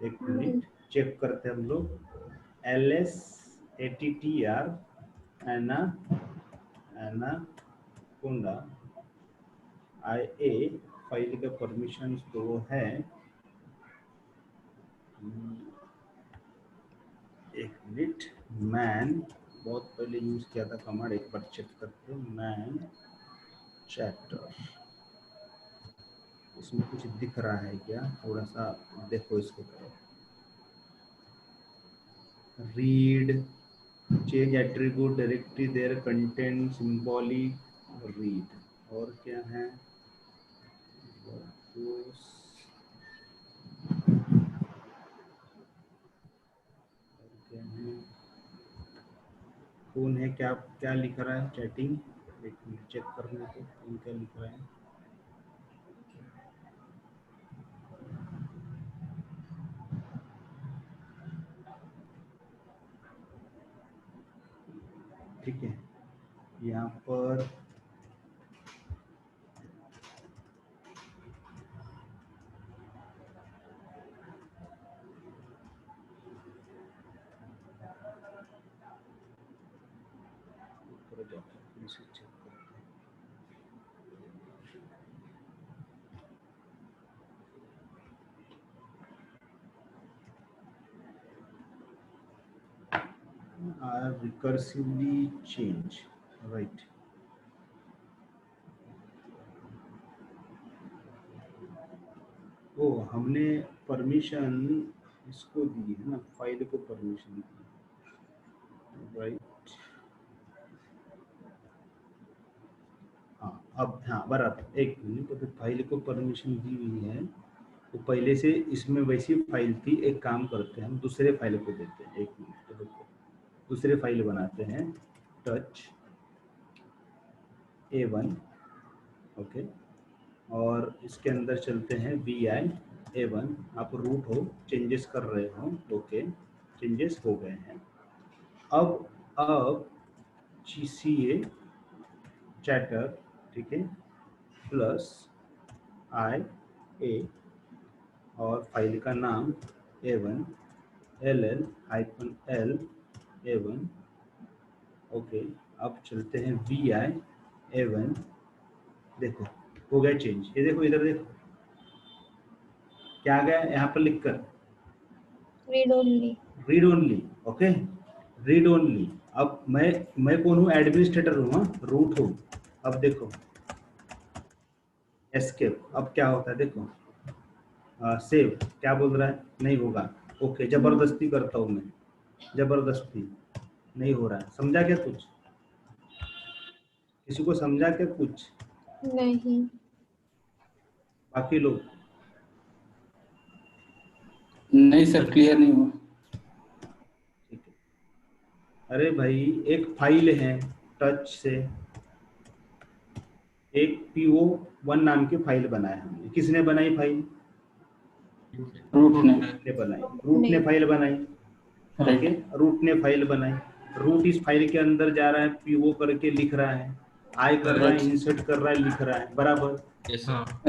एक नहीं। मिनट चेक करते हैं हम लोग। L S A T T R एना एनाकोंडा आई ए फाइल का परमिशन तो है। एक मिनट, मैन बहुत पहले यूज किया था कमांड, एक बार चेक करते हैं। मैन चैप्टर, इसमें कुछ दिख रहा है क्या? थोड़ा सा देखो इसको करो। Read, change attribute directory their content symbolic, read. और क्या है? कौन है, क्या क्या लिख रहा है चैटिंग, एक मिनट चेक करने को कौन क्या लिख रहा है। ठीक है, यहाँ पर चेक करते हैं। are recursively change, right? ओ हमने परमिशन इसको दी है ना, फाइल को परमिशन दी, राइट? हाँ अब हाँ बराबर, एक मिनट, तो फाइल को परमिशन दी हुई है तो पहले से इसमें वैसी फाइल थी। एक काम करते हैं, हम दूसरे फाइल को देते हैं। एक मिनट, तो देखो दूसरे फाइल बनाते हैं, टच A1, ओके, और इसके अंदर चलते हैं VI A1। आप रूट हो, चेंजेस कर रहे हो, ओके, चेंजेस हो गए हैं। अब GCA चैटर, ठीक है, प्लस IA और फाइल का नाम A1 LL-L A1, ओके। अब चलते हैं VI A1, देखो हो गया चेंज। ये देखो इधर देखो क्या आ गया यहाँ पर लिखकर, read only. Read only, okay, read only. अब मैं कौन हूँ, एडमिनिस्ट्रेटर हूँ, रूट हूँ। अब देखो एस्केप, अब क्या होता है देखो, सेव क्या बोल रहा है, नहीं होगा, ओके, जबरदस्ती करता हूँ मैं, जबरदस्ती नहीं हो रहा है। समझा क्या कुछ, किसी को समझा क्या कुछ, नहीं। बाकी लोग? नहीं सर, क्लियर नहीं हुआ। ठीक है, अरे भाई एक फाइल है टच से, एक PO1 नाम की फाइल बनाया हमने। किसने बनाई फाइल, रूट ने। ने बनाई, रूट ने फाइल बनाई, ओके, रूट ने फाइल बनाई। रूट इस फाइल के अंदर जा रहा है, PO करके लिख रहा है, आई कर रहा है, इंसर्ट कर रहा है, लिख रहा है, बराबर।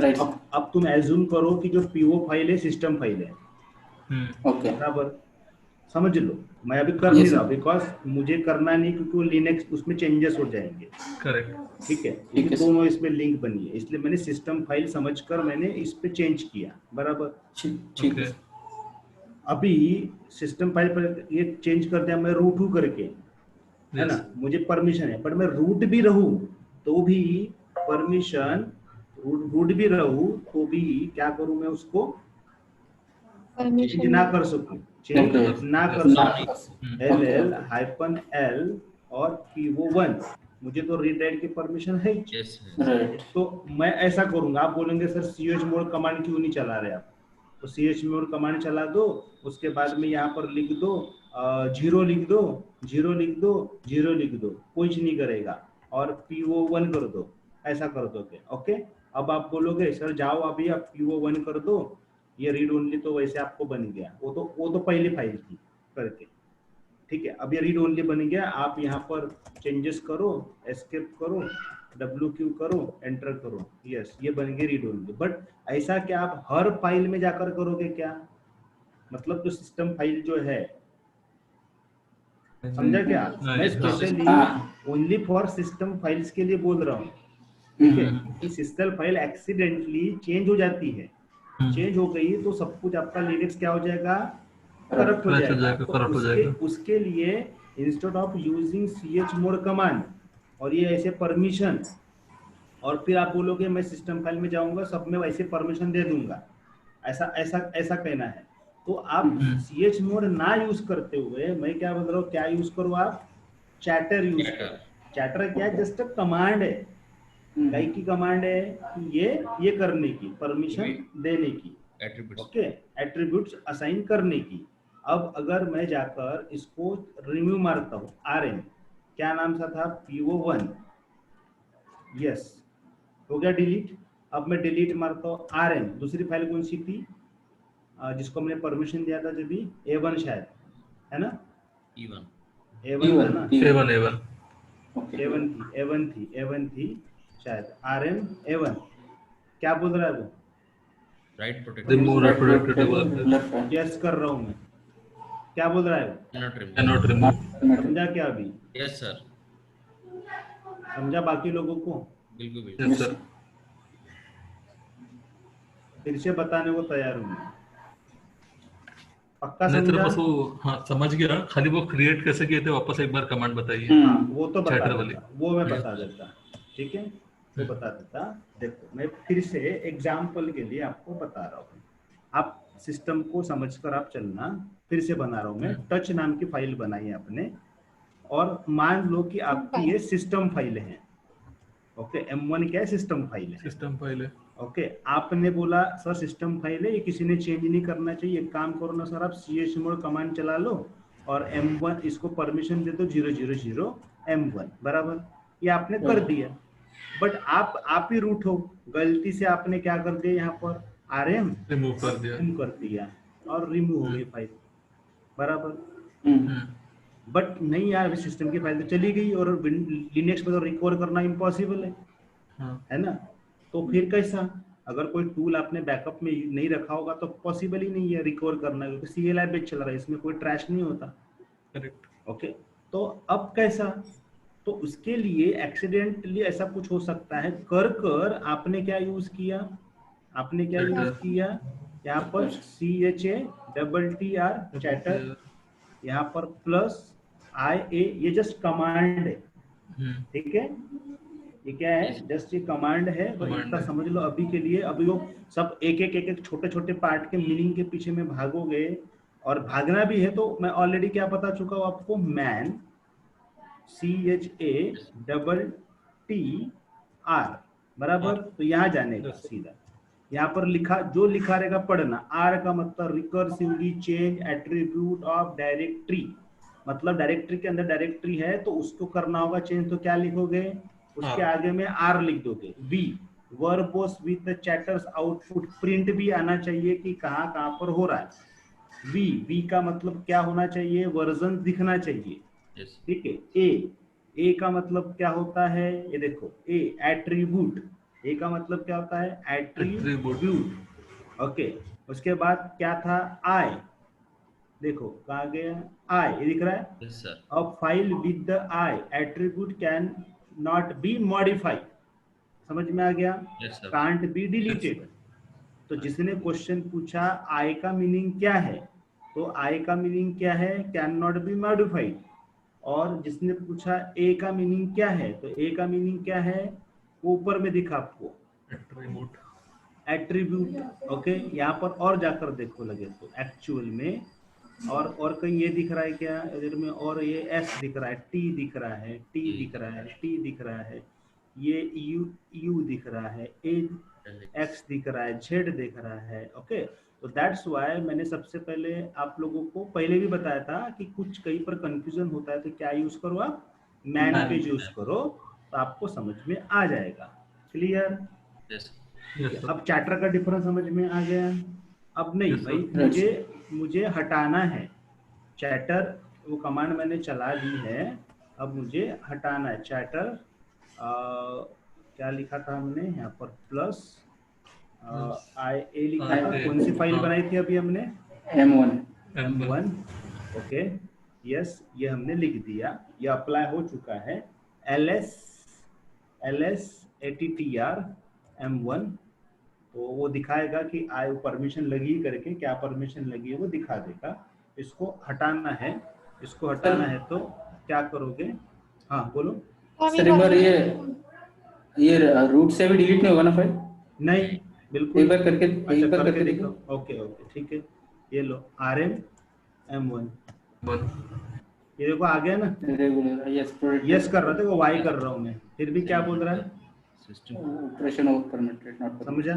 राइट। अब तुम एज्यूम करो कि जो PO फाइल है सिस्टम फाइल है, ओके। बराबर, समझ लो। मैं अभी कर नहीं रहा बिकॉज मुझे करना नहीं, क्योंकि वो लिनक्स उसमें चेंजेस हो जाएंगे, करेक्ट। ठीक है, ठीक है, दोनों इसमें लिंक बनी है, इसलिए मैंने सिस्टम फाइल समझकर मैंने इस पे चेंज किया, बराबर। ठीक है। अभी सिस्टम फाइल पर ये चेंज कर दिया मैं रूट हूँ करके, है ना, मुझे परमिशन है, पर मैं रूट भी रहूं तो भी परमिशन, रूट भी रहूं तो भी क्या करूं, मैं उसको चेंज परमिशन ना कर सकूं, चेंज ना कर सकूं। LL-L और PO1, मुझे तो रीड राइट की परमिशन है ही। राइट। तो मैं ऐसा करूंगा, आप बोलेंगे सर chmod कमांड क्यों नहीं चला रहे आप, तो chmod कमांड चला दो, उसके बाद में यहाँ पर लिख दो 0 लिख दो, 0 लिख दो, 0 लिख दो, कुछ नहीं करेगा, और PO1 कर दो, ऐसा कर दोगे, ओके। अब आप बोलोगे सर जाओ अभी आप PO1 कर दो, ये रीड ओनली तो वैसे आपको बन गया, वो तो पहली फाइल थी करके, ठीक है। अब ये रीड ओनली बन गया, आप यहाँ पर चेंजेस करो, एस्केप करो, WQ करो, एंटर करो, यस ये बन गया रीड ओनली। बट ऐसा क्या आप हर फाइल में जाकर करोगे क्या, मतलब जो सिस्टम फाइल जो है, समझा क्या, मैं specially only for system files के लिए बोल रहा हूँ, ठीक है, कि सिस्टम फाइल एक्सीडेंटली चेंज हो जाती है, चेंज हो गई तो सब कुछ आपका लिनक्स क्या हो जाएगा, करप्ट हो जाएगा। तो उसके लिए instead of using chmod command और ये ऐसे परमिशन, और फिर आप बोलोगे मैं सिस्टम फाइल में जाऊंगा सब में वैसे परमिशन दे दूंगा, ऐसा ऐसा ऐसा कहना है। तो आप chmod ना यूज करते हुए मैं क्या बोल रहा हूँ, क्या यूज करो आप, चैटर यूज करो। चैटर क्या है, जस्ट कमांड है, कई की कमांड है कि ये करने की, परमिशन देने की, ओके, एट्रीब्यूट्स असाइन करने की। अब अगर मैं जाकर इसको रिमूव मारता हूँ RM, क्या नाम सा था, PO1, यस, हो गया डिलीट। अब मैं डिलीट मारता हूँ RM, दूसरी फाइल कौन सी थी जिसको हमने परमिशन दिया था, जब भी A1 शायद, है ना, E1 A1 था ना, A1 A1 ओके A1 थी शायद, RM A1, क्या बोल रहा है वो, right protect remove regular file yes कर रहा हूँ मैं, क्या बोल रहा है वो, नॉट रिमूव। cannot remove समझा क्या अभी, यस सर, समझा बाकी लोगों को, बिल्कुल बिल्कुल। yes sir फिर से बताने को तैयार हूँ मैं, पक्का नहीं समझा, तो बस वो हाँ समझ गया, खाली वो क्रिएट कैसे किए थे वापस एक बार कमांड बताइए। हाँ वो तो बता Chatter वाली। देता, वो मैं बता देता, ठीक है, वो बता देता। देखो मैं फिर से एग्जाम्पल के लिए आपको बता रहा हूँ, आप सिस्टम को समझकर आप चलना, फिर से बना रहा हूँ मैं। टच नाम की फाइल बनाई आपने, और मान लो कि आपकी ये सिस्टम फाइल है, ओके, M1 क्या है, सिस्टम फाइल है, सिस्टम फाइल है। ओके। आपने बोला सर सिस्टम फाइल है, ये किसी ने चेंज नहीं करना चाहिए, एक काम करो ना सर, आप chmod कमांड चला लो और M1 इसको परमिशन दे दो 000 M1, बराबर, ये आपने कर दिया। बट आप ही रूट हो, गलती से आपने क्या कर दिया, यहाँ पर RM रिमूव कर दिया। रिमूव कर दिया और रिमूव हो गई फाइल, बराबर। हम्म बट नहीं यार, सिस्टम की फाइल तो चली गई और लिनक्स में तो रिकवर करना इम्पॉसिबल है ना। तो फिर कैसा, अगर कोई टूल आपने बैकअप में नहीं रखा होगा तो पॉसिबल ही नहीं है रिकवर करना, क्योंकि CLI बेस चल रहा है, इसमें कोई ट्रैश नहीं होता, करेक्ट। ओके। तो अब कैसा, तो उसके लिए एक्सीडेंटली ऐसा कुछ हो सकता है, कर आपने क्या यूज किया, आपने क्या यूज किया, यहाँ पर CHATTR चैटर, यहाँ पर +IA, ये जस्ट कमांड है, ठीक है, ये क्या है, जस्ट ये कमांड है, बस इतना समझ लो अभी के लिए। अभी वो सब एक छोटे छोटे पार्ट के मीनिंग के पीछे में भागोगे, और भागना भी है तो मैं ऑलरेडी क्या बता चुका हूँ आपको, मैन CHATTR, बराबर। तो यहाँ जाने का सीधा, यहाँ पर लिखा, जो लिखा रहेगा पढ़ना। R का मतलब recursively change attribute of directory, मतलब डायरेक्टरी के अंदर डायरेक्टरी है तो उसको करना होगा चेंज, तो क्या लिखोगे, उसके आगे में R लिख दोगे। V verbose with chatters output, print भी आना चाहिए कि कहाँ कहाँ पर हो रहा है। V का मतलब क्या होना चाहिए, वर्जन दिखना चाहिए, ठीक है। ए का मतलब क्या होता है, ये देखो, एट्रीब्यूट, ए का मतलब क्या होता है, एट्रीब्यूट, ओके। उसके बाद क्या था, आई, देखो कहा गया, आई, ये दिख रहा है, यस सर, अब file with the I attribute can not be modified, समझ में आ गया, yes sir, can't be deleted. तो जिसने क्वेश्चन पूछा आई का मीनिंग क्या है, तो आई का मीनिंग क्या है, कैन नॉट बी मॉडिफाइड। और जिसने पूछा ए का मीनिंग क्या है, तो ए का मीनिंग क्या है, वो ऊपर में दिखा आपको, एट्रीब्यूट, ओके। यहाँ पर और जाकर देखो लगे तो एक्चुअल में, और कहीं ये दिख रहा है क्या इधर में, और ये S दिख रहा है, T दिख रहा है, T दिख रहा है, T दिख रहा है, ये U दिख रहा है, X दिख रहा है, Z दिख रहा है, ओके। तो दैट्स वाई मैंने सबसे पहले आप लोगों को पहले भी बताया था कि कुछ कहीं पर कंफ्यूजन होता है तो क्या यूज करो, आप मैन पेज यूज करो, तो आपको समझ में आ जाएगा, क्लियर। यस अब चैटर का डिफरेंस समझ में आ गया। अब नहीं भाई, मुझे हटाना है चैटर, वो कमांड मैंने चला दी है, अब मुझे हटाना है चैटर। क्या लिखा था हमने यहाँ पर, IA लिखा था, कौन सी फाइल बनाई थी अभी हमने, M1, ओके, यस, ये हमने लिख दिया, ये अप्लाई हो चुका है। ls attr M1, तो वो दिखाएगा कि आई परमिशन लगी करके, क्या परमिशन लगी है वो दिखा देगा। इसको हटाना है, इसको हटाना है तो क्या करोगे, हाँ बोलो। सर एक बार ये रूट से भी डिलीट नहीं होगा ना फाइल? नहीं, बिल्कुल एक बार करके देखो, ओके ठीक है, ये लो RM M1, ये देखो आ गया ना, रेगुलर यस कर रहा था, वो Y कर रहा हूँ मैं, फिर भी क्या बोल रहा है, system operation of permitted not, समझा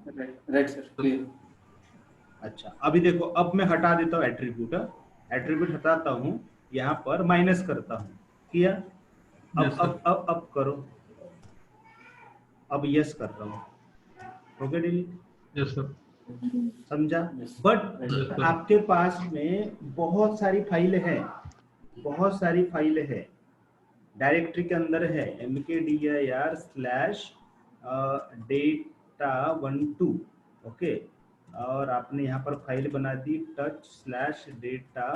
राइट सर, क्लियर। अच्छा अभी देखो, अब मैं हटा देता हूँ एट्रीब्यूट हटाता हूँ, यहाँ पर माइनस करता हूँ, किया? अब Yes, sir. अब करो। अब यस कर रहा हूँ, हो गया डिलीट। Yes, sir. समझा? Yes. But Yes, sir. आपके पास में बहुत सारी फाइलें हैं, बहुत सारी फाइलें हैं, डायरेक्टरी के अंदर है mkdir स्लैश डेटा 12, ओके, और आपने यहाँ पर फाइल बना दी टच स्लैश डेटा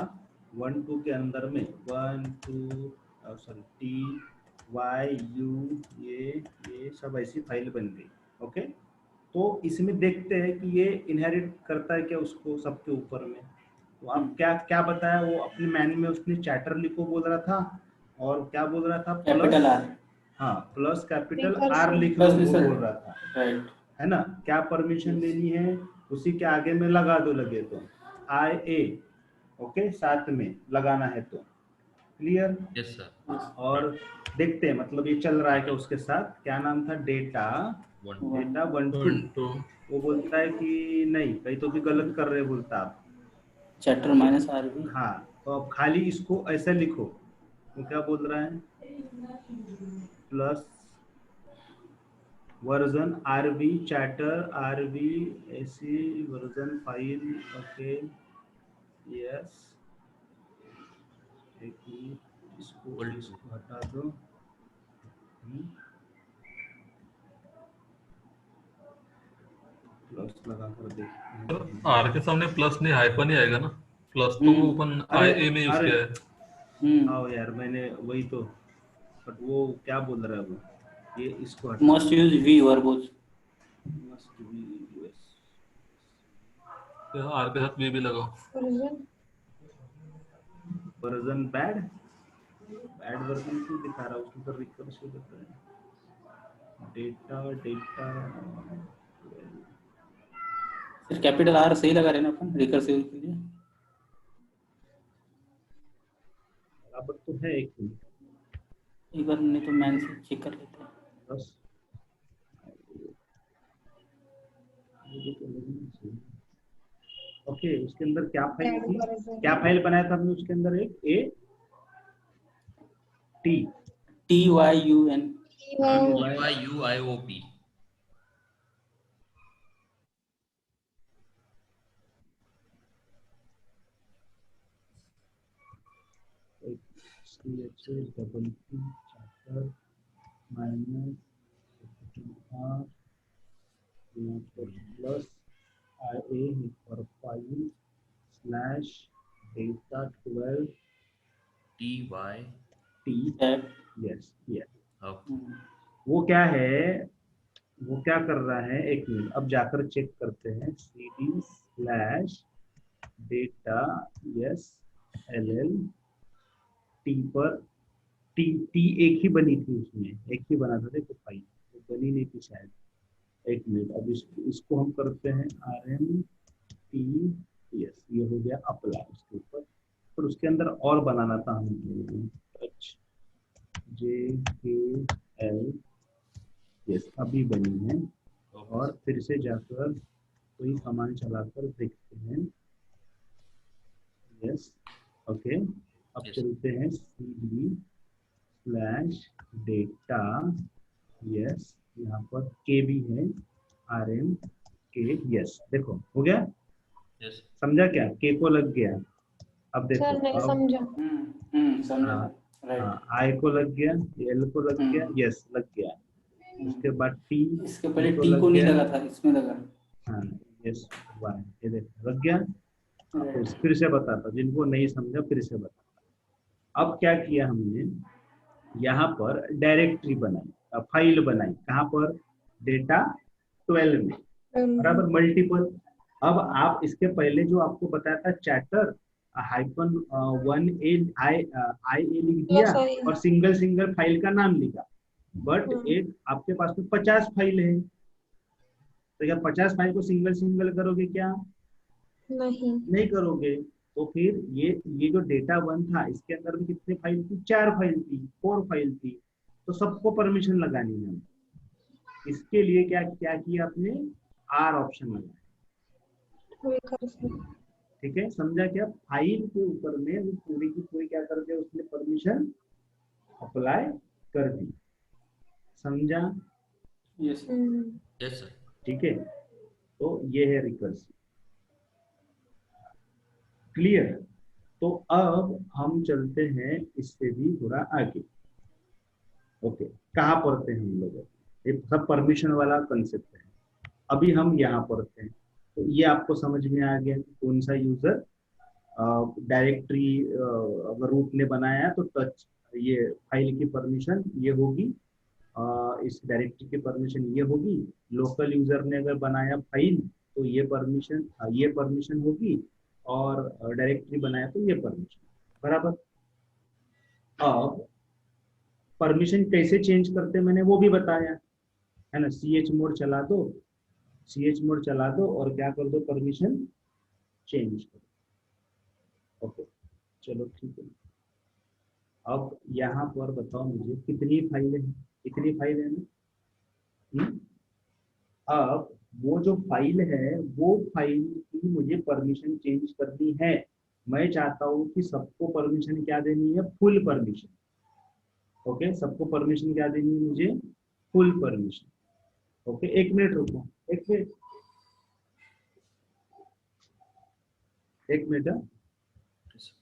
12 के अंदर में 12 सॉरी टी वाई यू, ये सब ऐसी फाइल बन गई, ओके। तो इसमें देखते हैं कि ये इनहेरिट करता है क्या उसको सबके ऊपर में। तो आप क्या क्या बताया वो अपने मैन में, उसने चैटर लिखो बोल रहा था, और क्या बोल रहा था? कैपिटल आर, हाँ, प्लस कैपिटल Recursive. आर लिख लो, Plus वो recursive. बोल रहा था, राइट। है ना। क्या परमिशन देनी है, उसी के आगे में लगा दो, लगे तो आई ए, ओके, साथ में लगाना है तो क्लियर। Yes, sir. और देखते हैं मतलब ये चल रहा है क्या उसके साथ। क्या नाम था? Data, One. डेटा 12। 1, 2. वो बोलता है कि नहीं, कहीं तो भी गलत कर रहे बोलता आप। चैटर माइनस आर भी। हाँ, तो अब खाली इसको ऐसे लिखो। वो क्या बोल रहा है? Plus version RB chatter RB ऐसी वर्जन फाइल, ओके, यस। एक मिनट, इसको हटा दो। प्लस लगा कर देखते हैं। आर के सामने प्लस नहीं, हाइफन ही आएगा ना। प्लस तो वो अपन अरे, आई ए में यूज अरे, किया है। आओ यार, मैंने वही तो, बट वो क्या बोल रहा है वो, ये इसको must use we verbose. Must be used. R के साथ भी लगाओ। Version. वर्जन बैड वर्जन क्यों दिखा रहा है उसमें? तो रिकर्सिव दिखा रहा है। डेटा डेटा फिर कैपिटल आर सही लगा रहे ना अपन रिकर्सिव के लिए। बराबर तो है। एक मिनट, एक बार नहीं तो मैन से चेक कर लेते हैं। बस ओके। उसके अंदर क्या फाइल Add थी? version. क्या फाइल बनाया था हमने उसके अंदर? एक A T T Y U N. UIUIOP. Double T chapter minus R plus I A for file slash data 12 TY. T, tab. Yes yes. Okay. वो क्या है, वो क्या कर रहा है? एक मिनट, अब जाकर चेक करते हैं। cd slash data yes LL T पर टी एक ही बनी थी, उसमें एक ही बना था, देखो फाइल तो बनी नहीं थी शायद। एक मिनट, अब इसको हम करते हैं RM टी, यस, ये हो गया अप्लाई उसके ऊपर। पर उसके अंदर और बनाना था हमें, टच JKL, यस, अभी बनी है। और फिर से जाकर कोई कमांड चलाकर देखते हैं। Yes, okay. अब Yes. चलते हैं cd स्लैश डेटा, यस, यहाँ पर के भी है, RM के, यस, देखो हो गया। Yes. समझा क्या? के को लग गया। अब देखो, सर नहीं अब समझा। समझा। राइट। आई को लग गया, एल को लग गया, यस लग गया। उसके बाद टी, इसके पहले टी को नहीं लगा था, इसमें लगा। हाँ, यस वाई, ये देखो लग गया। तो Right. फिर से बताता, जिनको नहीं समझा फिर से बताता। अब क्या किया हमने, यहाँ पर डायरेक्टरी बनाई, फाइल बनाई, कहाँ पर? डेटा 12 में, बराबर, मल्टीपल। अब आप इसके पहले जो आपको बताया था चैटर हाइफन 1A आई ए लिख दिया Plus I. और सिंगल सिंगल फाइल का नाम लिखा। बट एक आपके पास में 50 फाइल है, तो क्या 50 फाइल को सिंगल सिंगल करोगे क्या? नहीं। नहीं करोगे। तो फिर ये जो डेटा 1 था, इसके अंदर भी कितने फाइल थी? 4 फाइल थी, 4 फाइल थी। तो सबको परमिशन लगानी है। इसके लिए क्या क्या किया आपने? आर ऑप्शन लगाया। Recursive. ठीक है, समझा क्या? फाइल के ऊपर में वो पूरी की पूरी क्या कर दिया उसने? परमिशन अप्लाई कर दी, समझा? Yes Yes, sir. ठीक है, तो ये है रिकर्सिव। क्लियर? तो अब हम चलते हैं इससे भी थोड़ा आगे। ओके, कहाँ पढ़ते हैं हम लोग? ये सब परमिशन वाला कंसेप्ट है। अभी हम यहाँ पढ़ते हैं, तो ये आपको समझ में आ गया कौन सा यूजर डायरेक्टरी अगर रूट ने बनाया है तो टच, ये फाइल की परमिशन ये होगी, इस डायरेक्टरी की परमिशन ये होगी। लोकल यूजर ने अगर बनाया फाइल तो ये परमिशन होगी, और डायरेक्टरी बनाया तो ये परमिशन, बराबर। अब परमिशन कैसे चेंज करते हैं मैंने वो भी बताया है ना। सी एच मोड चला दो, सी एच मोड चला दो और क्या कर दो, परमिशन चेंज करो। ओके, चलो ठीक है। अब यहाँ पर बताओ मुझे कितनी फाइलें हैं? इतनी फाइल है ना। अब वो जो फाइल है, वो फाइल की मुझे परमिशन चेंज करनी है। मैं चाहता हूँ कि सबको परमिशन क्या देनी है, फुल परमिशन। ओके, सबको परमिशन क्या देनी है मुझे, फुल परमिशन। ओके, एक मिनट रुको, एक मिनट, एक मिनट। Yes, sir.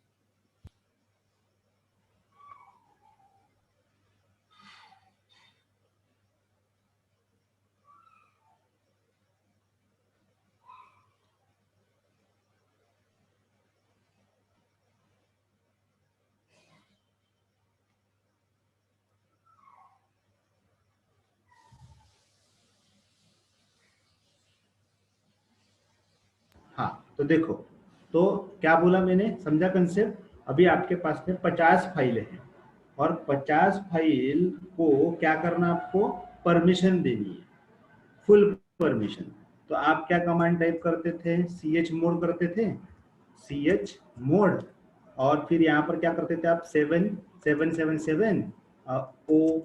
हाँ, तो देखो, तो क्या बोला मैंने, समझा कंसेप्ट? अभी आपके पास में 50 फाइलें हैं, और 50 फाइल को क्या करना, आपको परमिशन देनी है, फुल परमिशन। तो आप क्या कमांड टाइप करते थे, सी एच मोड करते थे, सी एच मोड, और फिर यहाँ पर क्या करते थे आप, 7777 ओ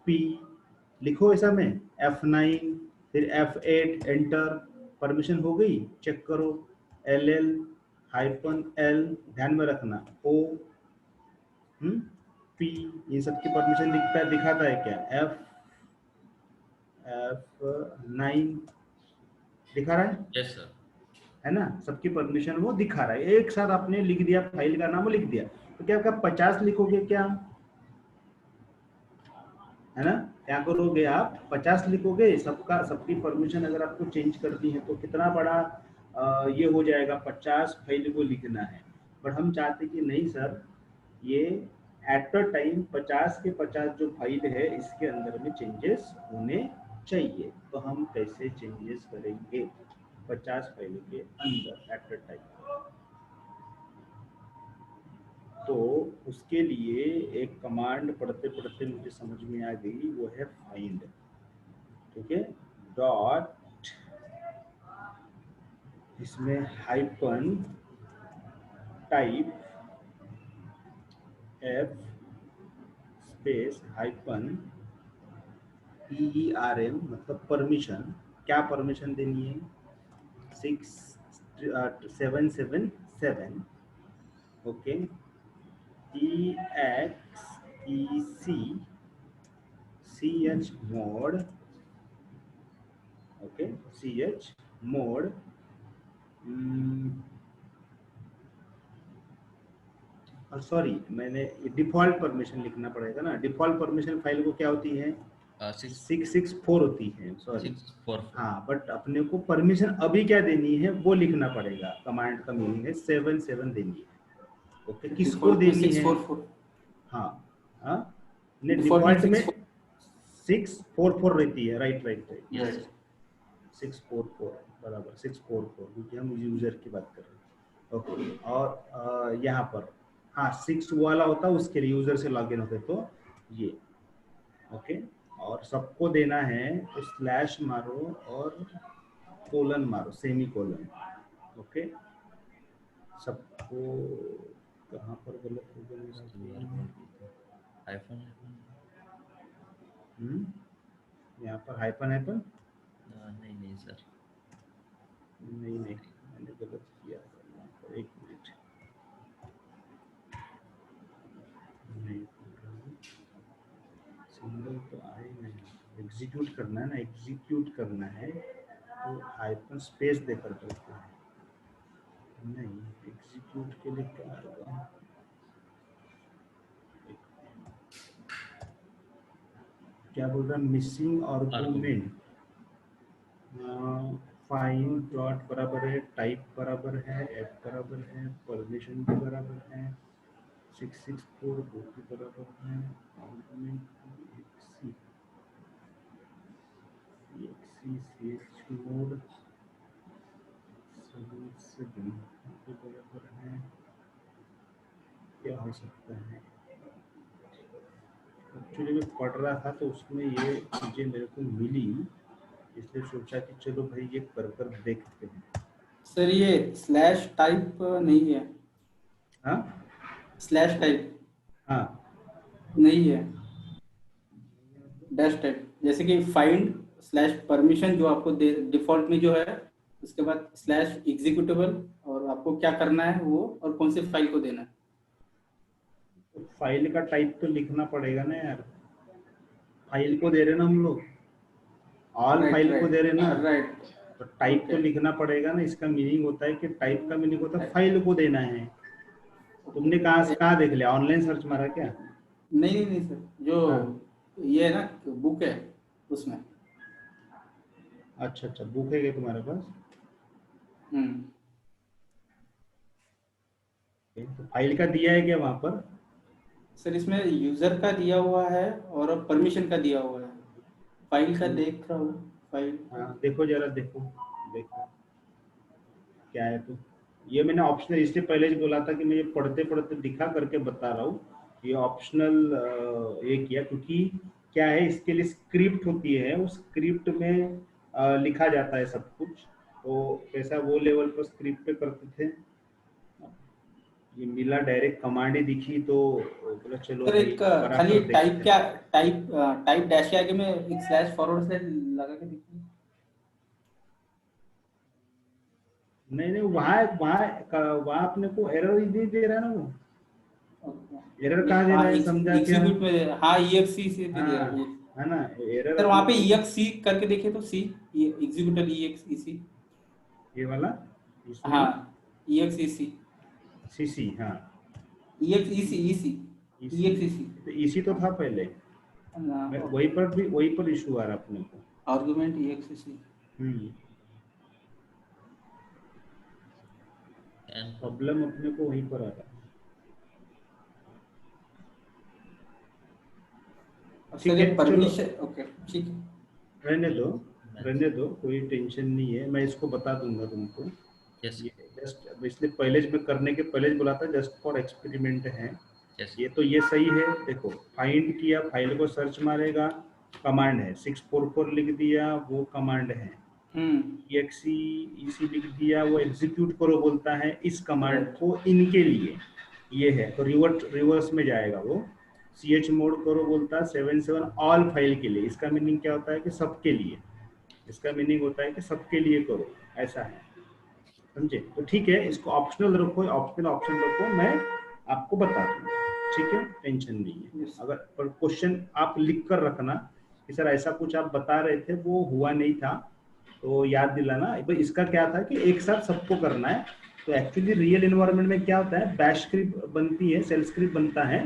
पी लिखो ऐसा में, F9, फिर F8 एंटर, परमिशन हो गई, चेक करो। LL -L, ध्यान में रखना, O P, ये सबकी परमिशन दिखाता है क्या, F9 दिखा रहा Yes, sir. है ना, सबकी परमिशन वो दिखा रहा है। एक साथ आपने लिख दिया, फाइल का नाम लिख दिया, तो क्या आपका 50 लिखोगे क्या, है ना? क्या करोगे आप, 50 लिखोगे, सबका सबकी परमिशन अगर आपको चेंज करनी है तो कितना बड़ा ये हो जाएगा, 50 फाइल को लिखना है। बट हम चाहते कि नहीं सर, ये एट अ टाइम 50 के 50 जो फाइल है इसके अंदर में चेंजेस होने चाहिए। तो हम कैसे चेंजेस करेंगे 50 फाइल के अंदर एट अ टाइम? तो उसके लिए एक कमांड पढ़ते पढ़ते मुझे समझ में आ गई, वो है फाइंड। ठीक है, डॉट, इसमें hyphen type F space hyphen EERM, मतलब परमिशन, क्या परमिशन देनी है, 6777, okay, EXEC mode, okay, CH mode, sorry मैंने डिफॉल्ट परमिशन लिखना पड़ेगा ना। डिफॉल्ट परमिशन फाइल को क्या होती है, 664 होती है, सॉरी। 644. हाँ, बट अपने को परमिशन अभी क्या देनी है वो लिखना पड़ेगा। कमांड का मीनिंग है 77 देनी है। ओके, किसको देनी है, 644 हाँ हाँ, ने डिफॉल्ट में डिफॉल्ट में 6 644 रहती है, राइट राइट राइट, यस 644, बराबर 644, क्योंकि हम यूजर की बात कर रहे हैं। ओके, और यहाँ पर हाँ 6 वाला होता है, उसके लिए यूजर से लॉगिन होते तो ये, ओके। और सबको देना है तो स्लैश मारो और कोलन मारो, सेमी कोलन, ओके। सबको, कहाँ पर गलत हो गया, Hyphen. यहाँ पर हाइपन हाइपन, नहीं सर. नहीं नहीं, मैंने गलत किया यहाँ पर, एक मिनट, नहीं, एग्जीक्यूट करना है ना, एग्जीक्यूट करना है तो हाइपन स्पेस देकर करते हैं। नहीं, एग्जीक्यूट के लिए क्या होगा, क्या बोल रहा है, मिसिंग आर्गुमेंट। फाइंड डॉट बराबर है, टाइप बराबर है, एफ बराबर है, परमिशन भी बराबर है, 664 वो भी बराबर है, आर्गुमेंट एक्सी मोड 7 बराबर है। क्या हो सकता है, एक्चुअली मैं पढ़ रहा था तो उसमें ये चीज़ें मेरे को मिली, इसलिए सोचा कि चलो भाई ये कर देखते हैं। सर ये स्लैश टाइप नहीं है, हाँ स्लैश टाइप हाँ, नहीं है, डैश टाइप। जैसे कि फाइंड स्लैश परमिशन जो आपको डिफॉल्ट में जो है, उसके बाद स्लैश एग्जीक्यूटेबल और आपको क्या करना है वो और कौन से फाइल को देना है। तो फाइल का टाइप तो लिखना पड़ेगा ना यार, फाइल को दे रहे ना हम लोग, ऑल फाइल को दे रहे ना, राइट। तो टाइप तो लिखना पड़ेगा ना। इसका मीनिंग होता है कि टाइप का मीनिंग होता है फाइल को देना है। तुमने कहाँ देख लिया, ऑनलाइन सर्च मारा क्या? नहीं सर, जो ये है ना बुक है उसमें। अच्छा, बुक है क्या तुम्हारे पास? तो फाइल का दिया है क्या वहां पर? सर इसमें यूजर का दिया हुआ है और परमिशन का दिया हुआ है। फाइल का देख रहा हूँ, फाइल। हाँ देखो जरा, देखो क्या है। तो ये मैंने ऑप्शनल इसलिए पहले ही बोला था कि मैं ये पढ़ते पढ़ते दिखा करके बता रहा हूँ। ये ऑप्शनल ये किया क्योंकि क्या है, इसके लिए स्क्रिप्ट होती है, उस स्क्रिप्ट में लिखा जाता है सब कुछ। तो कैसा वो लेवल पर स्क्रिप्ट पे करते थे, ये मिला डायरेक्ट कमांड ही दिखी तो बोला चलो सर भाई एक बना खाली कर टाइप देखते क्या, हैं। टाइप डैश के आगे में एक स्लैश फॉरवर्ड स्लैश लगा के देखिए। नहीं वहाँ अपने को एरर ही दे रहा है ना वो। एरर कहाँ दे रहा है समझा क्या? एग्जीक्यूट में हाँ EXC से दे रहा है। है ना एरर सर वहाँ पे अपने को, EXC करके देखिए तो सी एग्जीक्यूटिव EXEC। ये वाला इसमें हाँ EXEC सीसी, हाँ EXEC तो इसी तो था पहले, वही पर इशू आ रहा अपने को। Argument EXEC। प्रॉब्लम अपने को वहीं पर आ रहा है। ठीक है परमिशन, ओके ठीक है, रहने दो, कोई टेंशन नहीं है, मैं इसको बता दूंगा तुमको। यस जस्ट इसलिए पहले मैं करने के पहले बोला था जस्ट फॉर एक्सपेरिमेंट है। यस ये तो ये सही है। देखो फाइंड किया, फाइल को सर्च मारेगा, कमांड है 644 लिख दिया, वो कमांड है। exe लिख दिया, वो एग्जीक्यूट करो बोलता है इस कमांड को इनके लिए, ये है तो रिवर्स में जाएगा वो। ch मोड करो बोलता है 77 ऑल फाइल के लिए, इसका मीनिंग क्या होता है कि सबके लिए, इसका मीनिंग होता है कि सबके लिए करो, ऐसा है, समझे? तो ठीक है, इसको ऑप्शनल रखो, ऑप्शनल ऑप्शन रखो, मैं आपको बता दूंगा, ठीक है, टेंशन नहीं है। अगर पर क्वेश्चन आप लिख कर रखना कि सर ऐसा कुछ आप बता रहे थे वो हुआ नहीं था, तो याद दिलाना। भाई इसका क्या था कि एक साथ सबको करना है। तो एक्चुअली रियल एनवायरनमेंट में क्या होता है, बैश स्क्रिप्ट बनती है, सेल स्क्रिप्ट बनता है,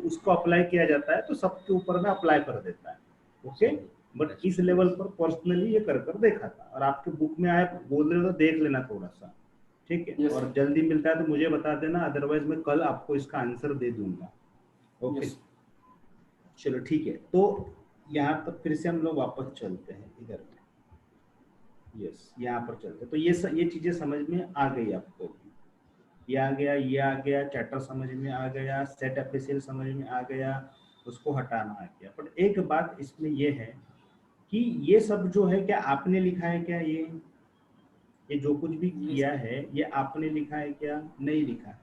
उसको अप्लाई किया जाता है तो सबके ऊपर में अप्लाई कर देता है, ओके। बट इस लेवल पर पर्सनली ये कर देखा था, और आपके बुक में आए बोल रहे हो तो देख लेना थोड़ा सा, ठीक है। और जल्दी मिलता है तो मुझे बता देना, अदरवाइज मैं कल आपको इसका आंसर दे दूंगा, ओके। चलो ठीक है, तो यहाँ तक फिर से हम लोग वापस चलते हैं इधर में, यस यहाँ पर चलते हैं। तो ये चीजें समझ में आ गई आपको, ये आ गया, चैटर समझ में आ गया, सेट एफएसएल समझ में आ गया, उसको हटाना आ गया। बट एक बात इसमें ये है कि ये सब जो है क्या आपने लिखा है क्या, ये जो कुछ भी किया है ये आपने लिखा है क्या? नहीं लिखा है।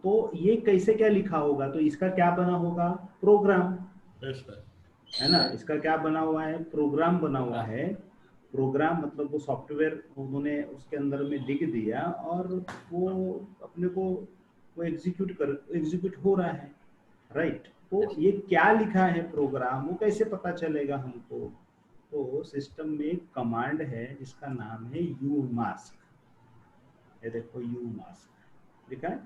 तो ये कैसे क्या लिखा होगा, तो इसका क्या बना होगा, प्रोग्राम, है ना। इसका क्या बना हुआ है, प्रोग्राम बना हुआ है। प्रोग्राम मतलब वो सॉफ्टवेयर उन्होंने उसके अंदर में लिख दिया और वो अपने को वो एग्जीक्यूट हो रहा है, राइट। तो ये क्या लिखा है प्रोग्राम, वो कैसे पता चलेगा हमको? तो सिस्टम में एक कमांड है जिसका नाम है umask। ये देखो umask लिखा है,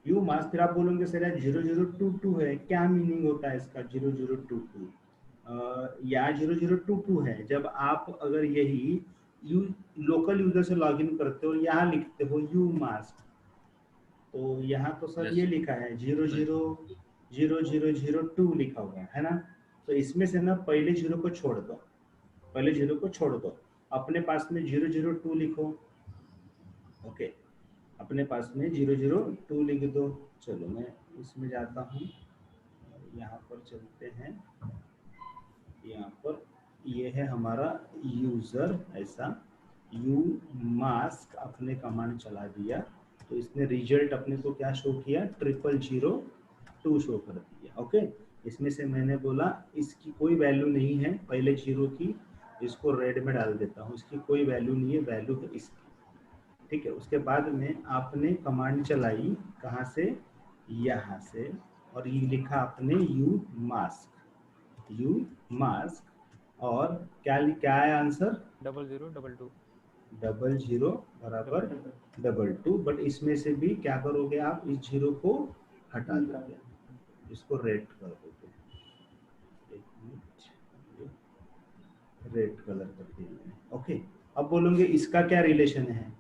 umask। फिर आप बोलोगे सर यार 0022 है, क्या मीनिंग होता है इसका 0022? या 0022 है जब आप अगर यही लोकल यूजर से लॉगिन करते हो, यहाँ लिखते हो umask, तो यहाँ तो सर ये लिखा है 000002 लिखा हुआ है ना। तो इसमें से ना पहले जीरो को छोड़ दो, पहले जीरो को छोड़ दो, अपने पास में 002 लिखो। ओके, अपने पास में 002 लिख दो। चलो मैं इसमें जाता हूँ, यहाँ पर चलते हैं, यहाँ पर ये है हमारा यूजर, ऐसा umask अपने कमांड चला दिया तो इसने रिजल्ट अपने को क्या शो किया, 0002 शो कर दिया। ओके, इसमें से मैंने बोला इसकी कोई वैल्यू नहीं है, पहले जीरो की, इसको रेड में डाल देता हूँ, इसकी कोई वैल्यू नहीं है, वैल्यू है इसकी। ठीक है, उसके बाद में आपने कमांड चलाई कहाँ से, यहाँ से, और ये लिखा आपने umask, और क्या है आंसर 0022 00 बराबर 22। बट इसमें से भी क्या करोगे आप, इस जीरो को हटा दोगे, इसको रेड कर दोगे, एक मिनट, रेड कलर कर दिया। ओके, अब बोलोगे इसका क्या रिलेशन है,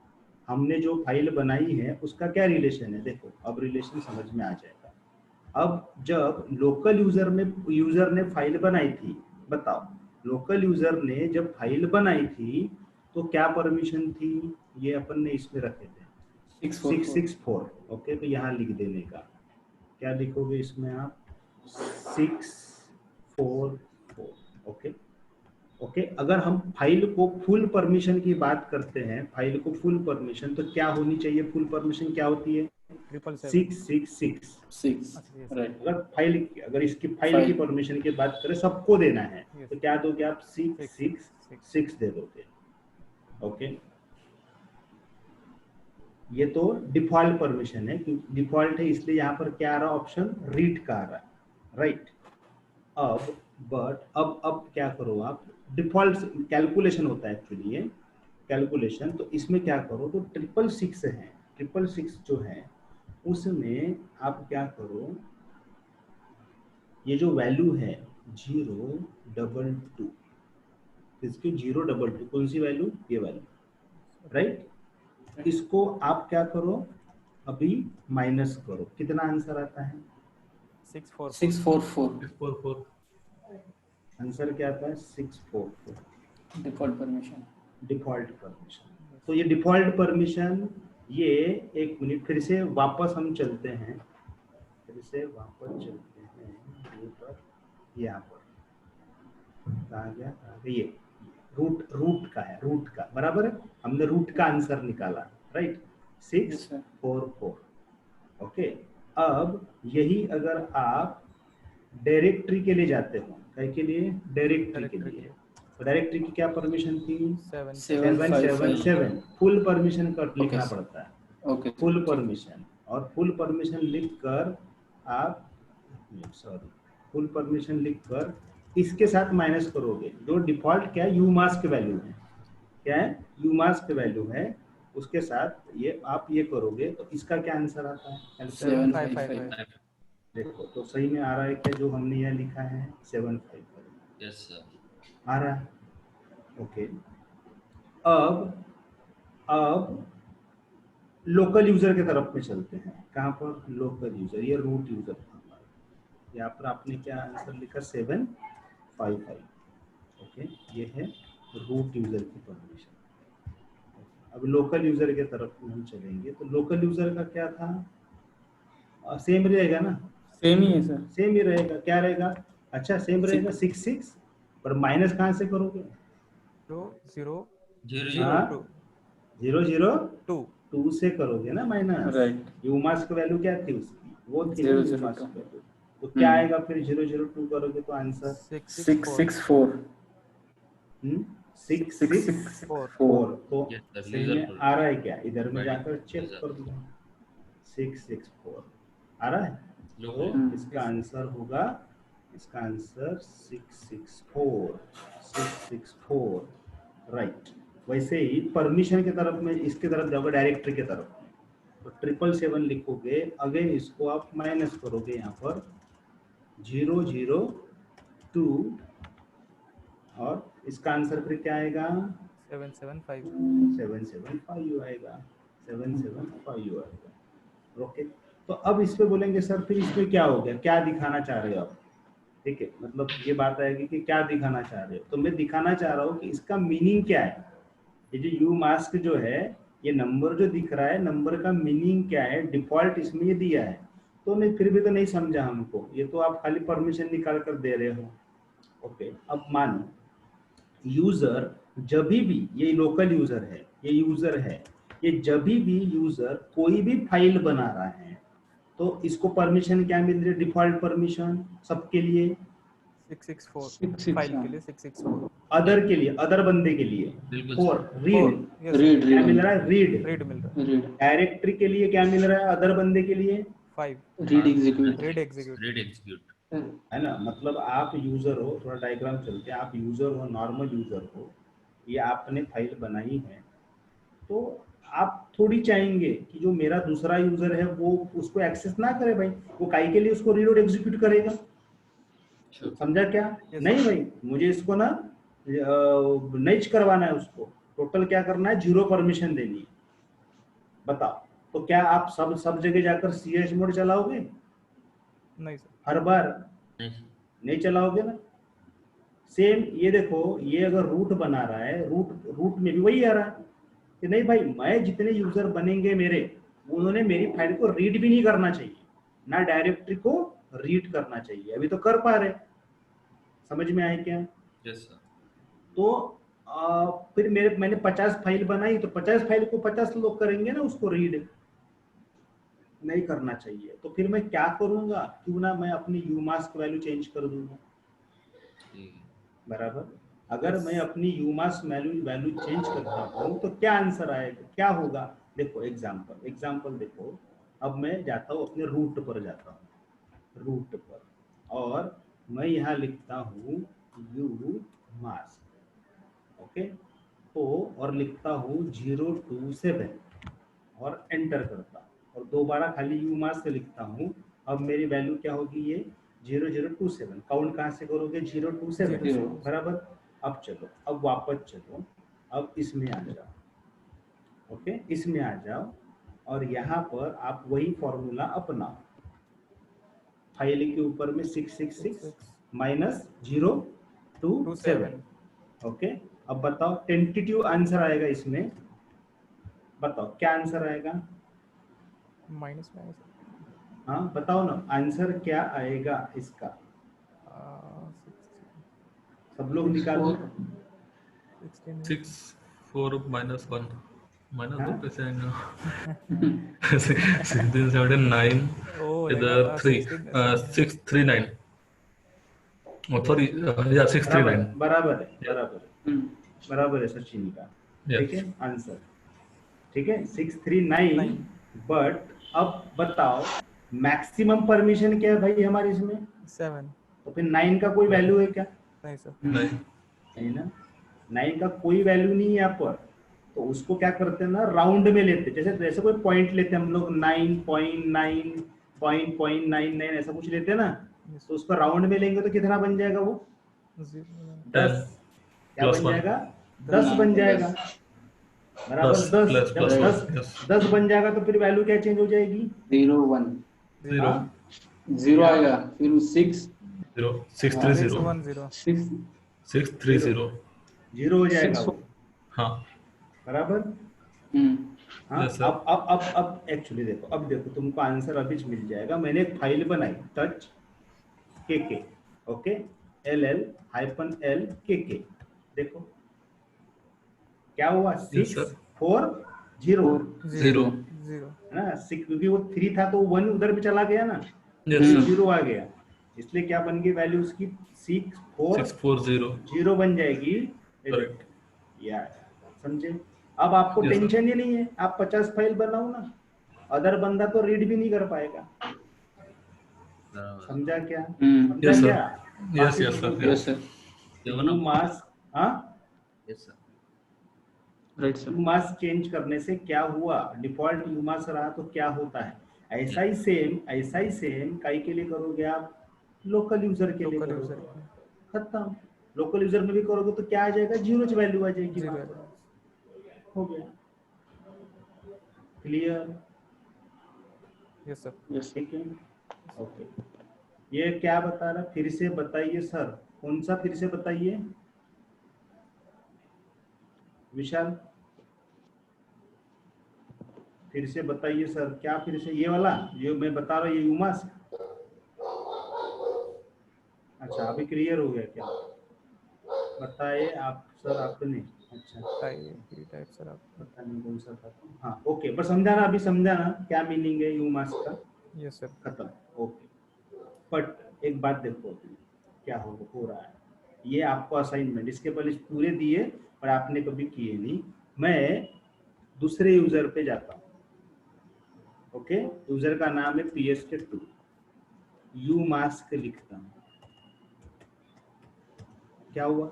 हमने जो फाइल बनाई है उसका क्या रिलेशन है? देखो अब रिलेशन समझ में आ जाएगा। अब जब लोकल यूजर ने फाइल बनाई थी, बताओ लोकल यूजर ने जब फाइल बनाई थी तो क्या परमिशन थी, ये अपन ने इसमें रखे थे 664। ओके, तो यहाँ लिख देने का, क्या लिखोगे इसमें आप 644। ओके ओके, अगर हम फाइल को फुल परमिशन की बात करते हैं, फाइल को फुल परमिशन, तो क्या होनी चाहिए, फुल परमिशन क्या होती है 666। राइट। अगर इसकी फाइल की परमिशन की बात करें, सबको देना है, तो क्या दोगे आप 666 दे दोगे। ओके, ये तो डिफॉल्ट परमिशन है, क्योंकि डिफॉल्ट है इसलिए यहाँ पर क्या आ रहा है, ऑप्शन रीड का आ रहा है, राइट। अब क्या करो आप, डिफॉल्ट कैलकुलेशन होता है एक्चुअली ये कैलकुलेशन, तो इसमें क्या करो, तो 666 है, 666 जो है उसमें आप क्या करो, ये जो वैल्यू है 022, इसकी 022 कौन सी वैल्यू, ये वैल्यू, राइट। इसको आप क्या करो, अभी माइनस करो, कितना आंसर आता है 644 आंसर क्या आता है 644 डिफॉल्ट परमिशन। तो ये डिफॉल्ट परमिशन, ये एक मिनट फिर से वापस हम चलते हैं, यहाँ पर कहाँ गया, ये रूट का है, रूट का बराबर है, हमने रूट का आंसर निकाला, राइट 644। ओके, अब यही अगर आप डायरेक्टरी के लिए जाते हो, के लिए डायरेक्टरी के लिए, तो डायरेक्टरी की क्या परमिशन थी 777, फुल परमिशन कर लिखना पड़ता है, ओके, फुल परमिशन, और फुल परमिशन लिखकर आप फुल परमिशन लिखकर इसके साथ माइनस करोगे, जो डिफॉल्ट क्या है umask वैल्यू है, क्या है umask वैल्यू है, उसके साथ ये आप ये करोगे तो इसका क्या आंसर आता है 755। देखो तो सही में आ रहा है क्या, जो हमने यहाँ लिखा है 755 यस सर, आ रहा है। ओके, अब लोकल यूजर के तरफ में चलते हैं, कहाँ पर लोकल यूजर, ये रूट यूजर था हमारा, यहाँ पर आपने क्या आंसर लिखा 755। ओके, ये है रूट यूजर की परमिशन। अब लोकल यूजर के तरफ में हम चलेंगे, तो लोकल यूजर का क्या था, सेम रहेगा ना, सेम ही है सर, सेम ही रहेगा, क्या रहेगा, अच्छा सेम रहेगा 66, पर माइनस कहाँ से करोगे, 002 से करोगे ना माइनस, राइट। umask वैल्यू क्या थी उसकी, वो थी 002। umask वैल्यू, तो क्या आएगा फिर 002 करोगे तो आंसर 664 664। तो Yes, sir. सही User में for- आ रहा है क्या, इधर में Right. जाकर चेक User. कर दो, 664 आ रहा है, तो Local. इसका आंसर होगा इसका आंसर 664 राइट। वैसे ही परमिशन की तरफ में इसके तरफ जाओगे डायरेक्टरी की तरफ में, तो 777 लिखोगे, अगेन इसको आप माइनस करोगे यहाँ पर 002 और इसका आंसर फिर क्या आएगा 775 775 आएगा 775 आएगा। ओके, तो अब इस पे बोलेंगे सर फिर इसमें क्या हो गया, क्या दिखाना चाह रहे हो आप, ठीक है, मतलब ये बात आएगी कि क्या दिखाना चाह रहे हो। तो मैं दिखाना चाह रहा हूँ कि इसका मीनिंग क्या है। ये जो यू मास्क जो है, ये नंबर जो दिख रहा है, नंबर का मीनिंग क्या है, डिफॉल्ट इसमें ये दिया है। तो नहीं, फिर भी तो नहीं समझा हमको, ये तो आप खाली परमिशन निकाल कर दे रहे हो। ओके, अब मानो यूजर जब भी, ये लोकल यूजर है, ये यूजर है, ये जब भी यूजर कोई भी फाइल बना रहा है तो इसको परमिशन क्या मिल रही है, डिफॉल्ट परमिशन सबके लिए 664 फाइल के लिए 664 अदर के लिए, अदर बंदे के लिए बिल्कुल 4 सर। रीड, रीड क्या मिल रीड रहा है, रीड। रीड मिल रहा रीड डायरेक्टरी के लिए क्या मिल रहा है, अदर बंदे के लिए है 5 read execute read execute read execute. है ना। मतलब आप यूजर हो, थोड़ा डायग्राम चलते हैं, आप यूजर हो, नॉर्मल यूजर हो, ये आपने फाइल बनाई है, तो आप थोड़ी चाहेंगे कि जो मेरा दूसरा यूजर है वो उसको एक्सेस ना करे भाई, वो काई के लिए उसको रीड और एग्जीक्यूट करेगा, समझा क्या। Yes, नहीं भाई, मुझे इसको ना नहीं करवाना है, उसको टोटल क्या करना है, 0 परमिशन देनी है। बताओ, तो क्या आप सब जगह जाकर सीएच मोड चलाओगे नहीं सर हर बार, नहीं नहीं चलाओगे ना। सेम ये देखो, ये अगर रूट बना रहा है, रूट में भी वही आ रहा है कि नहीं भाई, मैं जितने यूजर बनेंगे मेरे, उन्होंने मेरी फाइल को रीड भी नहीं करना चाहिए, ना डायरेक्टरी को रीड करना चाहिए। अभी तो कर पा रहे, समझ में आए क्या। Yes sir. तो फिर मैंने 50 फाइल बनाई, तो 50 फाइल को 50 लोग करेंगे ना उसको रीड, नहीं करना चाहिए। तो फिर मैं क्या करूंगा, क्यों ना मैं अपनी यूमास्क वैल्यू चेंज कर दूंगा, बराबर। अगर मैं अपनी यूमास्क वैल्यू चेंज करता हूँ तो क्या आंसर आएगा, क्या होगा। देखो एग्जांपल देखो, अब मैं जाता हूँ अपने रूट पर, जाता हूँ रूट पर, और मैं यहाँ लिखता हूँ यू मास्क, ओके, तो और लिखता हूँ 027 और एंटर करता हूँ, और दोबारा खाली यू मास्क लिखता हूँ। अब मेरी वैल्यू क्या होगी, ये 0027, काउंट कहाँ से करोगे, 027, बराबर। अब चलो, अब वापस चलो, अब इसमें आ जाओ, ओके, इसमें आ जाओ, और यहाँ पर आप वही फॉर्मूला अपनाओ, फाइल के ऊपर में 666 माइनस 027, ओके। अब बताओ टेंटेटिव आंसर आएगा इसमें, बताओ क्या आंसर आएगा, माइनस माइनस हाँ बताओ ना, आंसर क्या आएगा इसका, सब लोग निकालो। 6 4 माइनस 1 माइनस हाँ? 2 कैसे आएगा 16 17 9 इधर 639 सॉरी या 639 बराबर है, बराबर है सचिन का, Yes. ठीक है आंसर, ठीक है 639। बट अब बताओ मैक्सिमम परमिशन क्या है भाई हमारे इसमें, 7 तो फिर 9 का कोई वैल्यू है क्या, नहीं सर नहीं नहीं ना, 9 का कोई वैल्यू नहीं है यहाँ पर। तो उसको क्या करते हैं ना, राउंड में लेते, जैसे जैसे कोई पॉइंट लेते हैं हम लोग 9.9 .99 ऐसा कुछ लेते हैं ना, तो उसको राउंड में लेंगे तो कितना बन जाएगा वो, 10, क्या Plus बन one. जाएगा, 10 बन जाएगा, बराबर 10 10, plus जब plus 10 1 yes 10 बन जाएगा तो फिर वैल्यू क्या चेंज हो जाएगी, 0 1 0 हाँ? 0 आएगा, फिर 6 0 630 610 630 जीरो हो जाएगा वो, हाँ बराबर। हाँ, Yes, sir. अब एक्चुअली देखो, अब देखो तुमको आंसर अभी मिल जाएगा। मैंने एक फाइल बनाई टच के, ओके, LL-L KK, देखो क्या हुआ, Yes, sir. 640 0 है ना, 6, क्योंकि वो 3 था तो 1 उधर भी चला गया ना, yes sir 0 आ गया, इसलिए क्या बन गई वैल्यू उसकी 640 640 बन जाएगी, Correct. या समझे। अब आपको Yes, sir. टेंशन ही नहीं है, आप 50 फाइल बनाओ ना, अदर बंदा तो रीड भी नहीं कर पाएगा, बराबर समझा क्या? हम्म, समझा Yes, sir. क्या? Yes, yes, sir. Yes sir, क्यों यू ना मास्क, हाँ, yes sir right sir, you mask change करने से क्या हुआ? डिफॉल्ट यू मास्क रहा तो क्या होता है? ऐसा ही सेम काई के लिए करोगे आप? लोकल यूजर के लिए लोकल करोगे, यूजर खत्म। लोकल यूजर में भी करोगे तो क्या आ जाएगा? जीरो वैल्यू आ जाएगी, जीरो वहां पर हो गया। Clear? Yes sir. Yes sir, ठीक है, ओके। ये क्या बता रहा, फिर से बताइए सर, कौन सा फिर से बताइए विशाल, फिर से बताइए सर, क्या फिर से? ये वाला ये मैं बता रहा हूँ, ये यूमास। अच्छा, अभी क्लियर हो गया क्या? बताए आप सर आपने? अच्छा, टाइप सर आप। पता नहीं कौन सा था। हाँ ओके, पर समझाना, अभी समझाना क्या मीनिंग है यूमास का। Yes sir. खत्म, ओके। बट एक बात देखो क्या हो रहा है, ये आपको असाइनमेंट इसके पहले पूरे दिए पर आपने कभी किए नहीं। मैं दूसरे यूजर पे जाता हूँ, ओके। यूजर का नाम है PSK2, यू मास्क लिखता हूँ, क्या हुआ?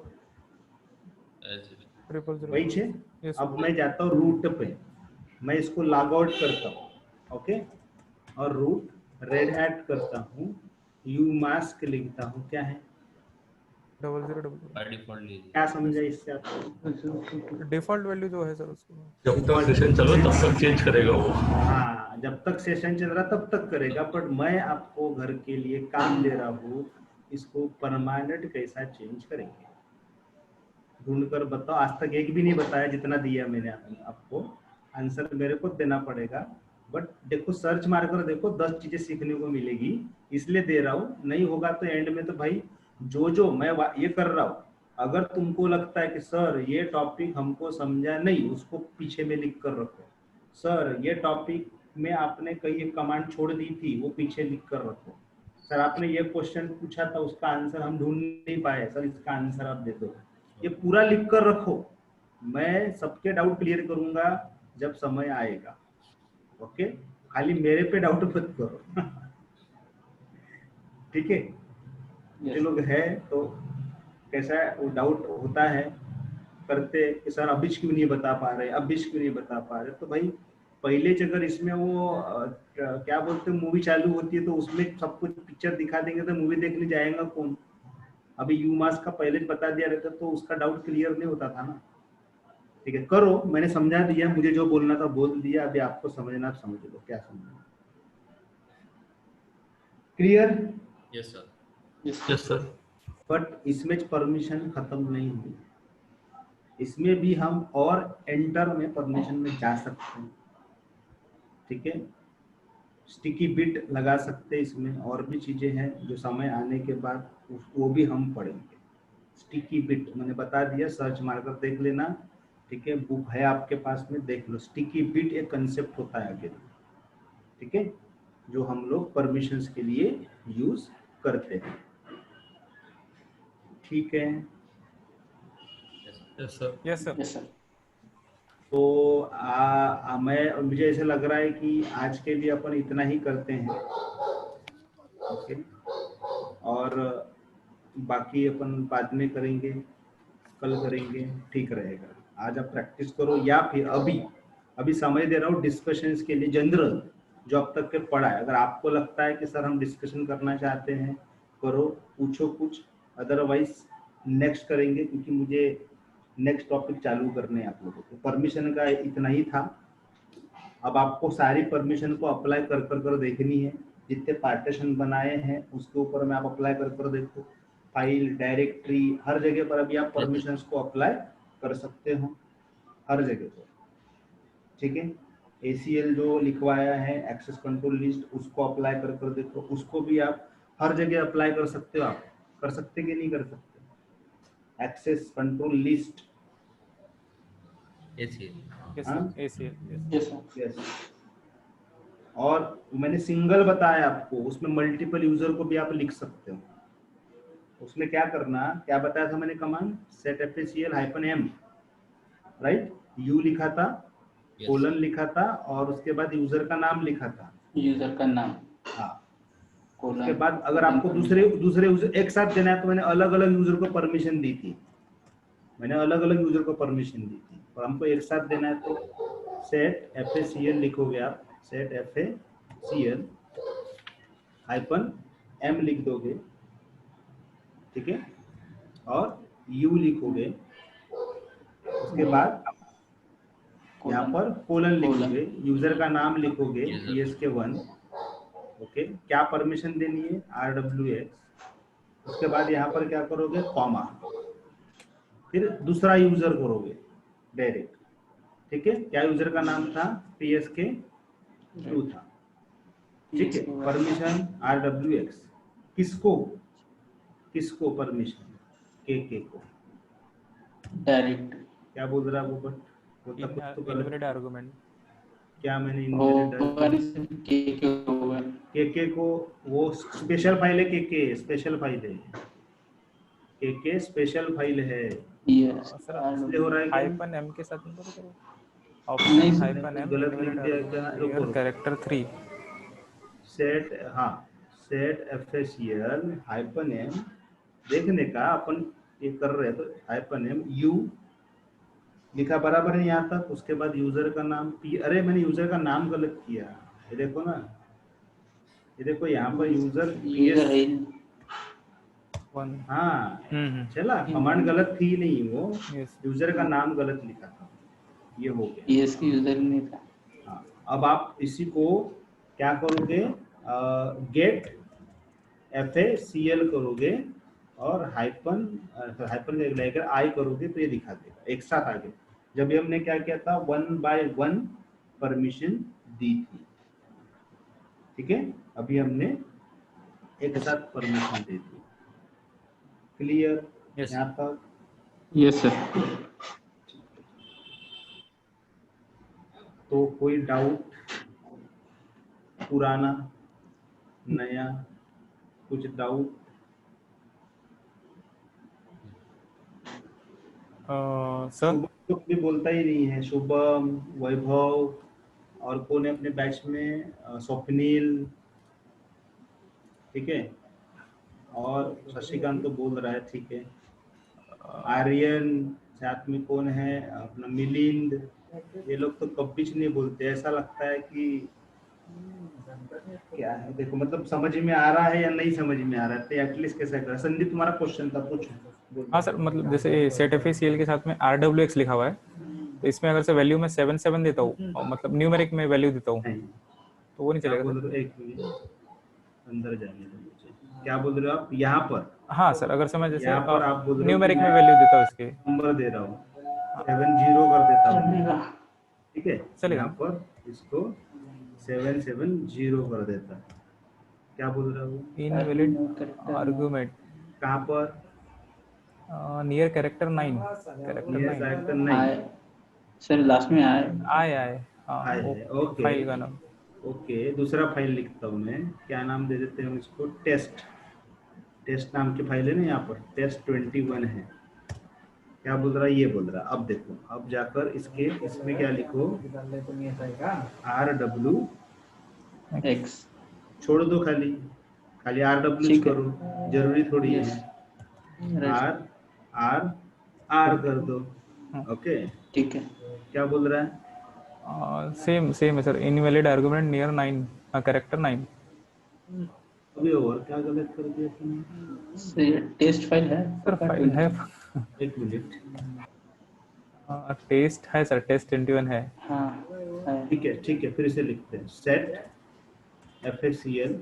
ऐसे वही छे। यस अब मैं जाता हूँ रूट पे, मैं इसको लॉग आउट करता हूँ, ओके, और रूट रेड हैट करता हूँ, यू मास्क लिखता हूँ, क्या है? 0000। बाय डिफॉल्ट लीजिए क्या समझा इससे आपको? डिफॉल्ट वैल्यू जो है सर उसको। जब तक सेशन चल रहा तब तक चेंज करेगा वो। हाँ, जब तक सेशन चल रहा तब तक करेगा, बट मैं आपको घर के लिए काम दे रहा हूँ, इसको परमानेंट कैसा चेंज करेंगे ढूंढ कर बताओ। आज तक एक भी नहीं बताया, जितना दिया मैंने आपको, आंसर मेरे को देना पड़ेगा। बट देखो, सर्च मार कर देखो, 10 चीजें सीखने को मिलेगी, इसलिए दे रहा हूँ। नहीं होगा तो एंड में तो भाई जो मैं ये कर रहा हूँ, अगर तुमको लगता है कि सर ये टॉपिक हमको समझा नहीं, उसको पीछे में लिख कर रखो। सर ये टॉपिक में आपने कहीं एक कमांड छोड़ दी थी, वो पीछे लिख कर रखो। सर आपने ये क्वेश्चन पूछा था, उसका आंसर हम ढूंढ नहीं पाए, सर इसका आंसर आप दे दो। ये पूरा लिख कर रखो, मैं सबके डाउट क्लियर करूंगा जब समय आएगा, ओके। खाली मेरे पे डाउट मत करो ठीक है? जो लोग है तो कैसा है, वो डाउट होता है करते कि सर अभी क्यों नहीं बता पा रहे, अभी क्यों नहीं बता पा रहे। तो भाई पहले अगर इसमें वो क्या बोलते हैं, मूवी चालू होती है तो उसमें सब कुछ पिक्चर दिखा देंगे तो मूवी देखने जाएगा कौन? अभी यूमास का पहले बता दिया रहता तो उसका डाउट क्लियर नहीं होता था ना। ठीक है, करो, मैंने समझा दिया, मुझे जो बोलना था बोल दिया, अभी आपको समझना, आप समझ लो क्या समझना। Clear? Yes sir yes sir. But इसमें परमिशन खत्म नहीं हुई, इसमें भी हम और एंटर में परमिशन में जा सकते हैं, ठीक है। स्टिकी बिट लगा सकते हैं, इसमें और भी चीजें हैं जो समय आने के बाद वो भी हम पढ़ेंगे। स्टिकी बिट मैंने बता दिया, सर्च मारकर देख लेना, ठीक है, बुक है आपके पास में, देख लो। स्टिकी बिट एक कंसेप्ट होता है आगे, ठीक है, जो हम लोग परमिशंस के लिए यूज करते हैं, ठीक है। Yes sir. Yes sir. Yes sir, तो मैं मुझे ऐसा लग रहा है कि आज के लिए अपन इतना ही करते हैं, ओके, और बाकी अपन बाद में करेंगे, कल करेंगे, ठीक रहेगा। आज आप प्रैक्टिस करो, या फिर अभी समय दे रहा हूँ डिस्कशंस के लिए, जनरल जो अब तक के पढ़ा है। अगर आपको लगता है कि सर हम डिस्कशन करना चाहते हैं, करो, पूछो कुछ, अदरवाइज नेक्स्ट करेंगे, क्योंकि मुझे नेक्स्ट टॉपिक चालू करने हैं आप लोगों को। परमिशन का इतना ही था। अब आपको सारी परमिशन को अप्लाई कर देखनी है, जितने पार्टीशन बनाए हैं उसके ऊपर में आप अप्लाई कर देखो, फाइल, डायरेक्टरी, हर जगह पर अभी आप परमिशंस को अप्लाई कर सकते हो, हर जगह पर, ठीक है। ACL जो लिखवाया है, एक्सेस कंट्रोल लिस्ट, उसको अप्लाई कर देखो, उसको भी आप हर जगह अप्लाई कर सकते हो। आप कर सकते कि नहीं कर सकते? एक्सेस कंट्रोल लिस्ट, ऐसे यस हाँ, sir. ACL yes. Yes sir, yes. और मैंने सिंगल बताया आपको, उसमें मल्टीपल यूजर को भी आप लिख सकते हो। उसमें क्या करना, क्या बताया था मैंने command, set FACL-M, right, you लिखा था, यस कोलन लिखा था, और उसके बाद यूजर का नाम लिखा था। यूजर का नाम, हाँ, उसके बाद अगर आपको दूसरे यूजर एक साथ देना है तो मैंने अलग अलग यूजर को परमिशन दी थी, और हमको एक साथ देना है तो सेट FACL लिखोगे आप, सेट FACL -m लिख दोगे, ठीक है, और u लिखोगे, उसके बाद यहाँ पर कोलन लिखोगे, यूजर का नाम लिखोगे PSK1, ओके, क्या परमिशन देनी है RWX, उसके बाद यहाँ पर क्या करोगे कॉमा, फिर दूसरा यूजर करोगे डायरेक्ट, ठीक है, क्या यूजर का नाम था PSK2 था, ठीक है, परमिशन RWX, किसको परमिशन KK को, डायरेक्ट क्या बोल रहा है वो, बट वो तब कुछ तो गलत, इनवैलिड आर्गुमेंट क्या मैंने इनवैलिड KK को, वो स्पेशल फाइल है, KK स्पेशल फाइल है, KK स्पेशल फाइल है, इसलिए हो रहा है हाइफन m के साथ नहीं करो, नहीं, ऑप्शन हाइफन m गलत लिख दिया क्या, रुको, कैरेक्टर 3 सेट, हाँ, सेट FACL -m देखने का अपन ये कर रहे हैं, तो -m u लिखा बराबर है यहाँ तक, उसके बाद यूजर का नाम अरे मैंने यूजर का नाम गलत किया, ये देखो ना, ये देखो यहाँ पर यूजर हाँ चला, कमांड गलत थी नहीं, वो यूजर का नाम गलत लिखा था, ये हो गया, इसकी यूजर नहीं था। हाँ, अब आप इसी को क्या करोगे, गेट FACL करोगे और हाइपन लेकर आई करोगे तो ये दिखा देगा एक साथ आगे, जब हमने क्या किया था 1 by 1 परमिशन दी थी, ठीक है, अभी हमने एक साथ परमिशन दे दी, क्लियर यहाँ तक, यस सर। तो कोई डाउट, पुराना नया कुछ डाउट, सर तो भी बोलता ही नहीं है, शुभम, वैभव, और कौन है अपने बैच में, स्वप्निल, ठीक है, और शशिकांत तो बोल रहा है, ठीक है, आर्यन, साथ में कौन है अपना मिलिंद, ये लोग तो कभी नहीं बोलते, ऐसा लगता है कि क्या है, देखो मतलब समझ में आ रहा है या नहीं समझ में आ रहा है, तो एटलीस्ट कैसे कर, संदीप तुम्हारा क्वेश्चन था, पूछो। हाँ सर, मतलब जैसे सेट FACL के साथ में RWX लिखा हुआ है, तो इसमें अगर से वैल्यू में 7 देता हूँ और मतलब न्यूमेरिक में वैल्यू देता हूँ तो वो नहीं चलेगा सर? एक मिनट अंदर जाने दो मुझे, क्या बोल रहे हो आप यहाँ पर? हाँ सर, अगर से मैं जैसे यहाँ पर आप बोल रहे हो न्यूमेरिक में वैल्यू देता हूँ इसके, नंबर दे रहा हूँ 70 कर देता हूँ, ठीक है, चलेगा। यहाँ पर इसको 770 कर देता है, क्या बोल रहा हूँ, इनवैलिड आर्गुमेंट कहाँ पर, near character 9, character 9 sir last में आए आए है, ओके, फाइल का नाम, ओके, दूसरा फाइल लिखता हूँ मैं, क्या नाम दे देते हैं इसको, टेस्ट नाम की फाइल है ना, यहाँ पर test21 है, क्या बोल रहा है, ये बोल रहा है, अब देखो, अब जाकर इसमें क्या लिखो, RWX छोड़ दो, खाली RWX करो, जरूरी थोड़ी है, R कर दो, ओके, ठीक है, क्या बोल रहा है, सेम है sir, invalid argument near 9 character 9, अभी और क्या गलत कर दिया तुमने, टेस्ट फाइल है सर, फाइल है, एक मिनट, टेस्ट है सर, test21 है, हाँ ठीक है, फिर से लिखते हैं, set FACL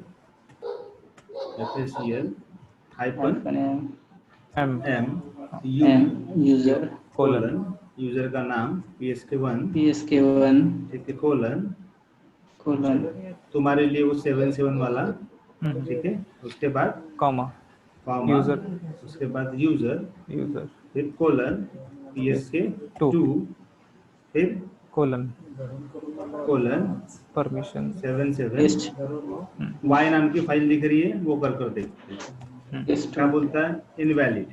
-m user colon user का नाम PSK1 ठीक है, कोलन तुम्हारे लिए वो 77 वाला, ठीक है, उसके बाद कॉमा यूजर, उसके बाद यूजर, फिर कोलन PSK2, फिर कोलन परमिशन 77 y नाम की फाइल दिख रही है, वो कर देखते हैं क्या बोलता है, इनवैलिड,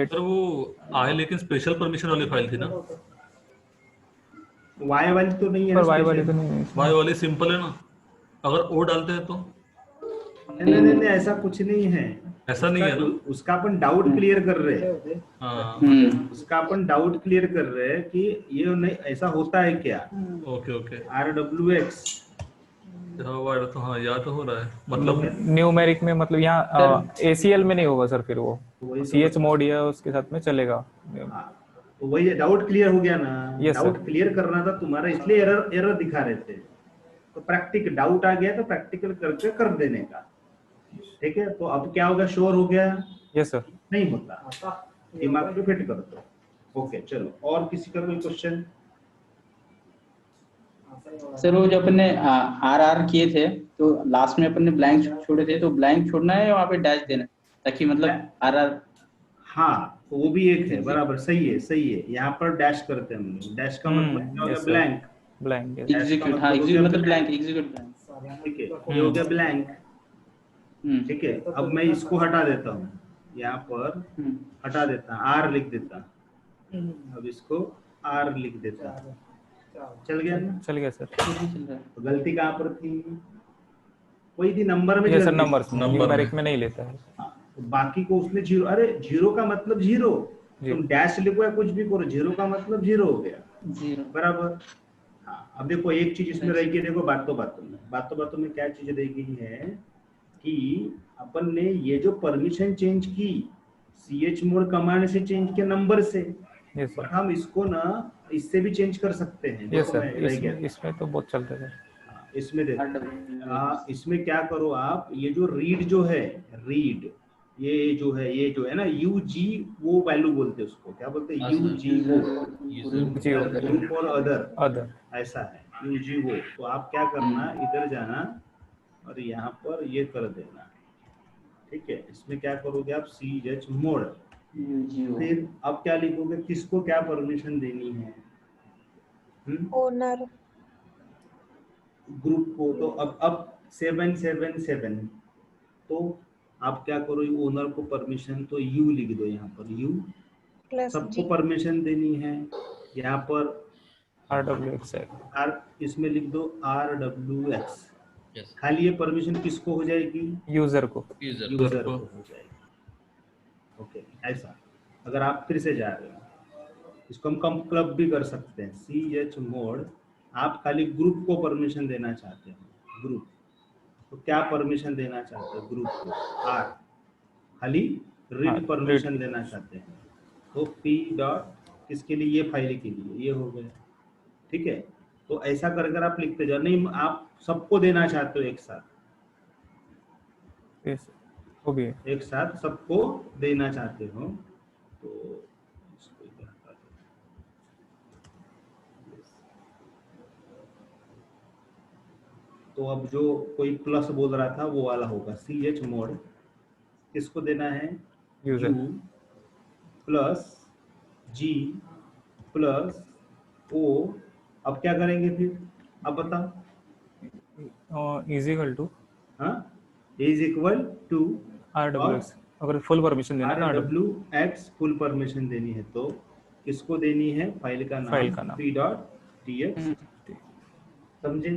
सर वो आए लेकिन स्पेशल परमिशन वाली फाइल थी ना, y वाली तो नहीं है, पर y वाली तो नहीं है, वाई वाली सिंपल है ना, अगर ओ डालते हैं तो नहीं, ऐसा कुछ नहीं है। ऐसा नहीं है ना? उसका अपन डाउट क्लियर कर रहे हैं। हाँ उसका अपन डाउट क्लियर कर रहे हैं कि ये नहीं, ऐसा होता है क्या? Okay okay. RWX तो हाँ याद तो हो रहा है, मतलब न्यूमेरिक में मतलब यहाँ ACL में नहीं होगा सर, फिर वो वही तो CH मोड या उसके साथ में चलेगा। हाँ, तो वही डाउट क्लियर हो गया ना। Yes, doubt sir. क्लियर करना था तुम्हारा, इसलिए एरर दिखा रहे थे। तो प्रैक्टिकल डाउट आ गया तो प्रैक्टिकल करके कर देने का। ठीक है, तो अब क्या होगा? श्योर हो गया? Yes sir. नहीं होता, दिमाग पे फिट कर दो। ओके चलो, और किसी का कोई क्वेश्चन? सर वो जो अपन ने RR किए थे तो लास्ट में अपन ने ब्लैंक छोड़े थे, तो ब्लैंक छोड़ना है या वहाँ पे डैश देना है, ताकि मतलब RR। हाँ, तो वो भी एक है, बराबर, सही है। यहाँ पर डैश करते हैं हम लोग। डैश का मतलब क्या हो गया? yes, sir. Blank. Blank execute, हाँ एग्जीक्यूट मतलब ब्लैंक, एग्जीक्यूट ब्लैंक। ठीक है, ये हो गया ब्लैंक। ठीक है, अब मैं इसको हटा देता हूँ, यहाँ पर हटा देता, R लिख देता। अब इसको R लिख देता। चल गया ना? चल गया सर। तो गलती कहाँ पर थी? वही थी, नंबर में। ये सर गलती नंबर थी। न्यूमेरिक में नहीं लेता है। हाँ, तो बाकी को उसने जीरो, अरे जीरो का मतलब जीरो, तुम डैश लिखो या कुछ भी करो, जीरो का मतलब जीरो हो गया, बराबर। हाँ, अब देखो एक चीज इसमें रहेगी, देखो बातों में क्या चीज रह गई है कि अपन ने ये जो परमिशन चेंज की CH मोड कमांड से चेंज किया नंबर से, बट हम इसको ना इससे भी चेंज कर सकते हैं। यस सर, इसमें तो बहुत चलता है। इसमें देखो, इसमें क्या करो आप, ये जो रीड जो है, रीड ये जो है ना, UG वो वैल्यू बोलते हैं उसको, क्या बोलते हैं? UG वो, और अदर ऐसा है, UG वो। तो आप क्या करना, इधर जाना और यहाँ पर ये कर देना। ठीक है, इसमें क्या करोगे आप? CH mode. फिर अब क्या लिखोगे? किसको क्या परमिशन देनी है? ओनर ग्रुप को। तो अब 777, तो आप क्या करो? ओनर को परमिशन तो U लिख दो, यहाँ पर U। सबको परमिशन देनी है, यहाँ पर RWX है, इसमें लिख दो RWX। खाली ये परमिशन किसको हो जाएगी? यूजर को हो जाएगी। ओके, ऐसा। अगर आप फिर से जा रहे हो, इसको हम क्लब भी कर सकते हैं, CH मोड। आप खाली ग्रुप को परमिशन देना चाहते हो, ग्रुप, तो क्या परमिशन देना चाहते हो? ग्रुप को R, खाली रीड परमिशन देना चाहते हैं, तो P डॉट किसके लिए? ये फाइल के लिए, ये हो गया। ठीक है, तो ऐसा कर कर आप लिखते जाओ। नहीं, आप सबको देना चाहते हो एक साथ, वो भी है, एक साथ सबको देना चाहते हो, तो इसको इधर हटा दो। तो अब जो कोई प्लस बोल रहा था वो वाला होगा, CH मोड किसको देना है? User U plus G plus O। अब क्या करेंगे फिर? अब बताओ। Is equal to is equal to RWX। अगर फुल परमिशन देना है RWX फुल परमिशन देनी है तो किसको देनी है? फाइल का नाम p.txt। समझे?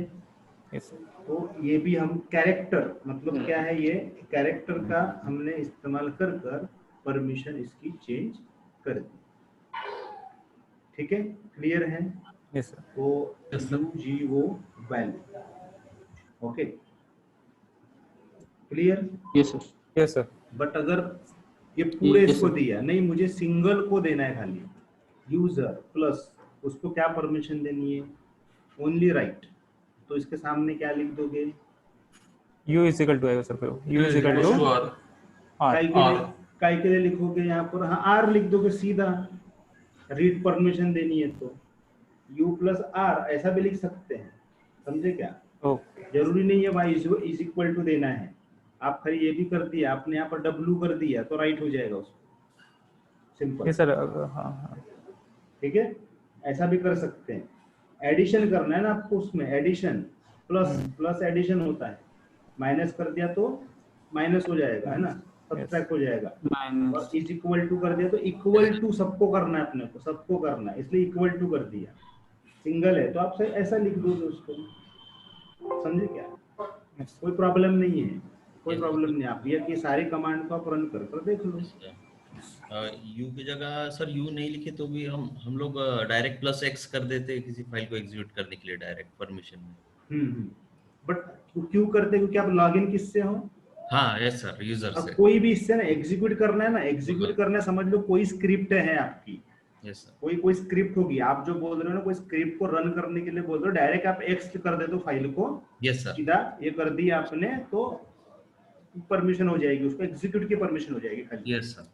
तो ये भी हम कैरेक्टर, मतलब क्या है ये? कैरेक्टर का हमने इस्तेमाल कर कर परमिशन इसकी चेंज कर दी। ठीक है, क्लियर है? Yes sir. तो UGO value, okay, clear? Yes sir, yes sir. But अगर ये पूरे इसको दिया नहीं, मुझे सिंगल को देना है खाली, यूजर प्लस उसको क्या परमिशन देनी है? Only right. तो इसके सामने क्या लिख दोगे? U इज इक्वल टू आएगा सर, फिर U इज इक्वल टू काय के लिए लिखोगे यहाँ पर? हाँ, R लिख दोगे सीधा, रीड परमिशन देनी है तो U प्लस R ऐसा भी लिख सकते हैं। समझे क्या? जरूरी नहीं है भाई इज इक्वल टू देना है, आप खाली ये भी कर दिया, आपने यहाँ पर W कर दिया तो राइट हो जाएगा उसको, सिंपल। Yes sir. हाँ, ठीक है, ऐसा भी कर सकते हैं। एडिशन करना है ना आपको, उसमें एडिशन प्लस एडिशन होता है, माइनस कर दिया तो माइनस हो जाएगा, है ना, सब्ट्रैक्ट हो जाएगा। और इज इक्वल टू कर दिया तो इक्वल टू सबको करना है, अपने को सबको करना है, इसलिए इक्वल टू कर दिया। सिंगल है तो आप ऐसा लिख दोगे उसको, समझे क्या? कोई प्रॉब्लम नहीं है। कोई Yes, प्रॉब्लम नहीं, आप ये कि सारी कमांड को आप रन कर कर देख लो। यू की जगह सर यू नहीं लिखे तो भी हम लोग डायरेक्ट +X कर देते हैं किसी फाइल को एग्जीक्यूट करने के लिए डायरेक्ट परमिशन में। बट क्यों करते, क्योंकि आप लॉगिन किससे हो? हाँ यस सर, यूजर अब से। कोई भी इससे ना एग्जीक्यूट करना है ना, एग्जीक्यूट करना है, समझ लो कोई स्क्रिप्ट है आपकी, यस सर। कोई स्क्रिप्ट होगी, आप जो बोल रहे हो ना, कोई स्क्रिप्ट को रन करने के लिए बोल रहे हो, डायरेक्ट आप एक्स कर देते हो फाइल को, यस सर। सीधा ये कर दिया आपने तो परमिशन हो जाएगी, उसको एग्जीक्यूट की परमिशन हो जाएगी खाली। Yes sir.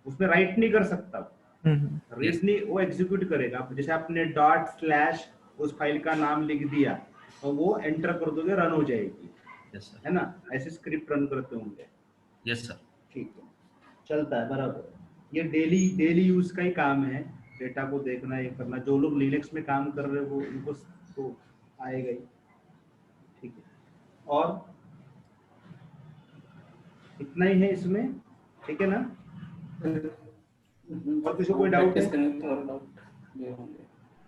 उसमें राइट नहीं कर सकता, रीड Yes. नहीं, वो एग्जीक्यूट करेगा। जैसे आपने ./ उस फाइल का नाम लिख दिया तो वो एंटर कर दोगे, रन हो जाएगी, यस सर। है ना? ऐसे स्क्रिप्ट रन करते होंगे। Yes sir. ठीक है, चलता है बराबर। ये डेली यूज का ही काम है, डेटा को देखना, ये करना। जो लोग लिनक्स में काम कर रहे हो वो उनको तो आएगा ही। ठीक है, और इतना ही है इसमें, ठीक है ना? और किसी को कोई डाउट है?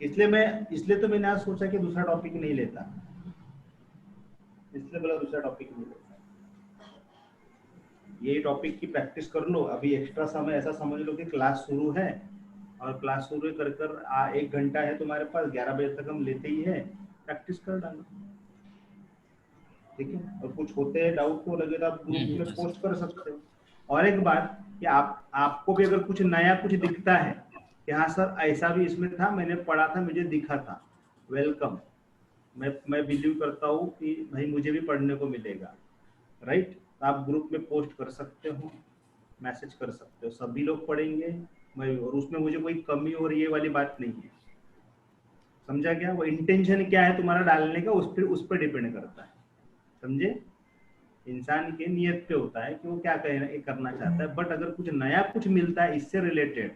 इसलिए तो मैंने आज सोचा कि दूसरा टॉपिक नहीं लेता, इसलिए बोला दूसरा टॉपिक नहीं लेता। यही टॉपिक की प्रैक्टिस कर लो। अभी एक्स्ट्रा समय ऐसा समझ लो कि क्लास शुरू है, और क्लास शुरू कर 1 घंटा है तुम्हारे पास, 11 बजे तक हम लेते ही है, प्रैक्टिस कर डालो, ठीक है? और कुछ होते हैं डाउट को लगे तो आप ग्रुप में पोस्ट कर सकते हो। और एक बात कि आपको भी अगर कुछ नया कुछ दिखता है कि हाँ सर ऐसा भी इसमें था, मैंने पढ़ा था, मुझे दिखा था, वेलकम। मैं बिलीव करता हूँ कि भाई मुझे भी पढ़ने को मिलेगा, राइट? तो आप ग्रुप में पोस्ट कर सकते हो, मैसेज कर सकते हो, सभी लोग पढ़ेंगे, मैं, और उसमें मुझे कोई कमी और ये वाली बात नहीं है। समझा क्या? वो इंटेंशन क्या है तुम्हारा डालने का, उस पर डिपेंड करता है, समझे? इंसान के नियत पे होता है कि वो क्या करना चाहता है। बट अगर कुछ नया कुछ मिलता है इससे रिलेटेड,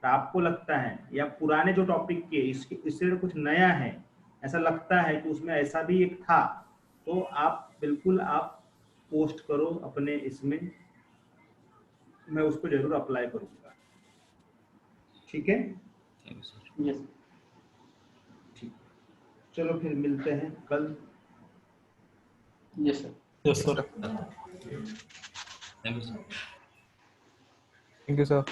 तो आपको लगता है, या पुराने जो टॉपिक के इससे कुछ नया है, ऐसा लगता है कि उसमें ऐसा भी एक था, तो आप बिल्कुल आप पोस्ट करो अपने इसमें, मैं उसको जरूर अप्लाई करूंगा, ठीक है? Thank you sir. यस, ठीक, चलो फिर मिलते हैं कल। Yes sir. Yes sir. Thank you sir. Thank you sir.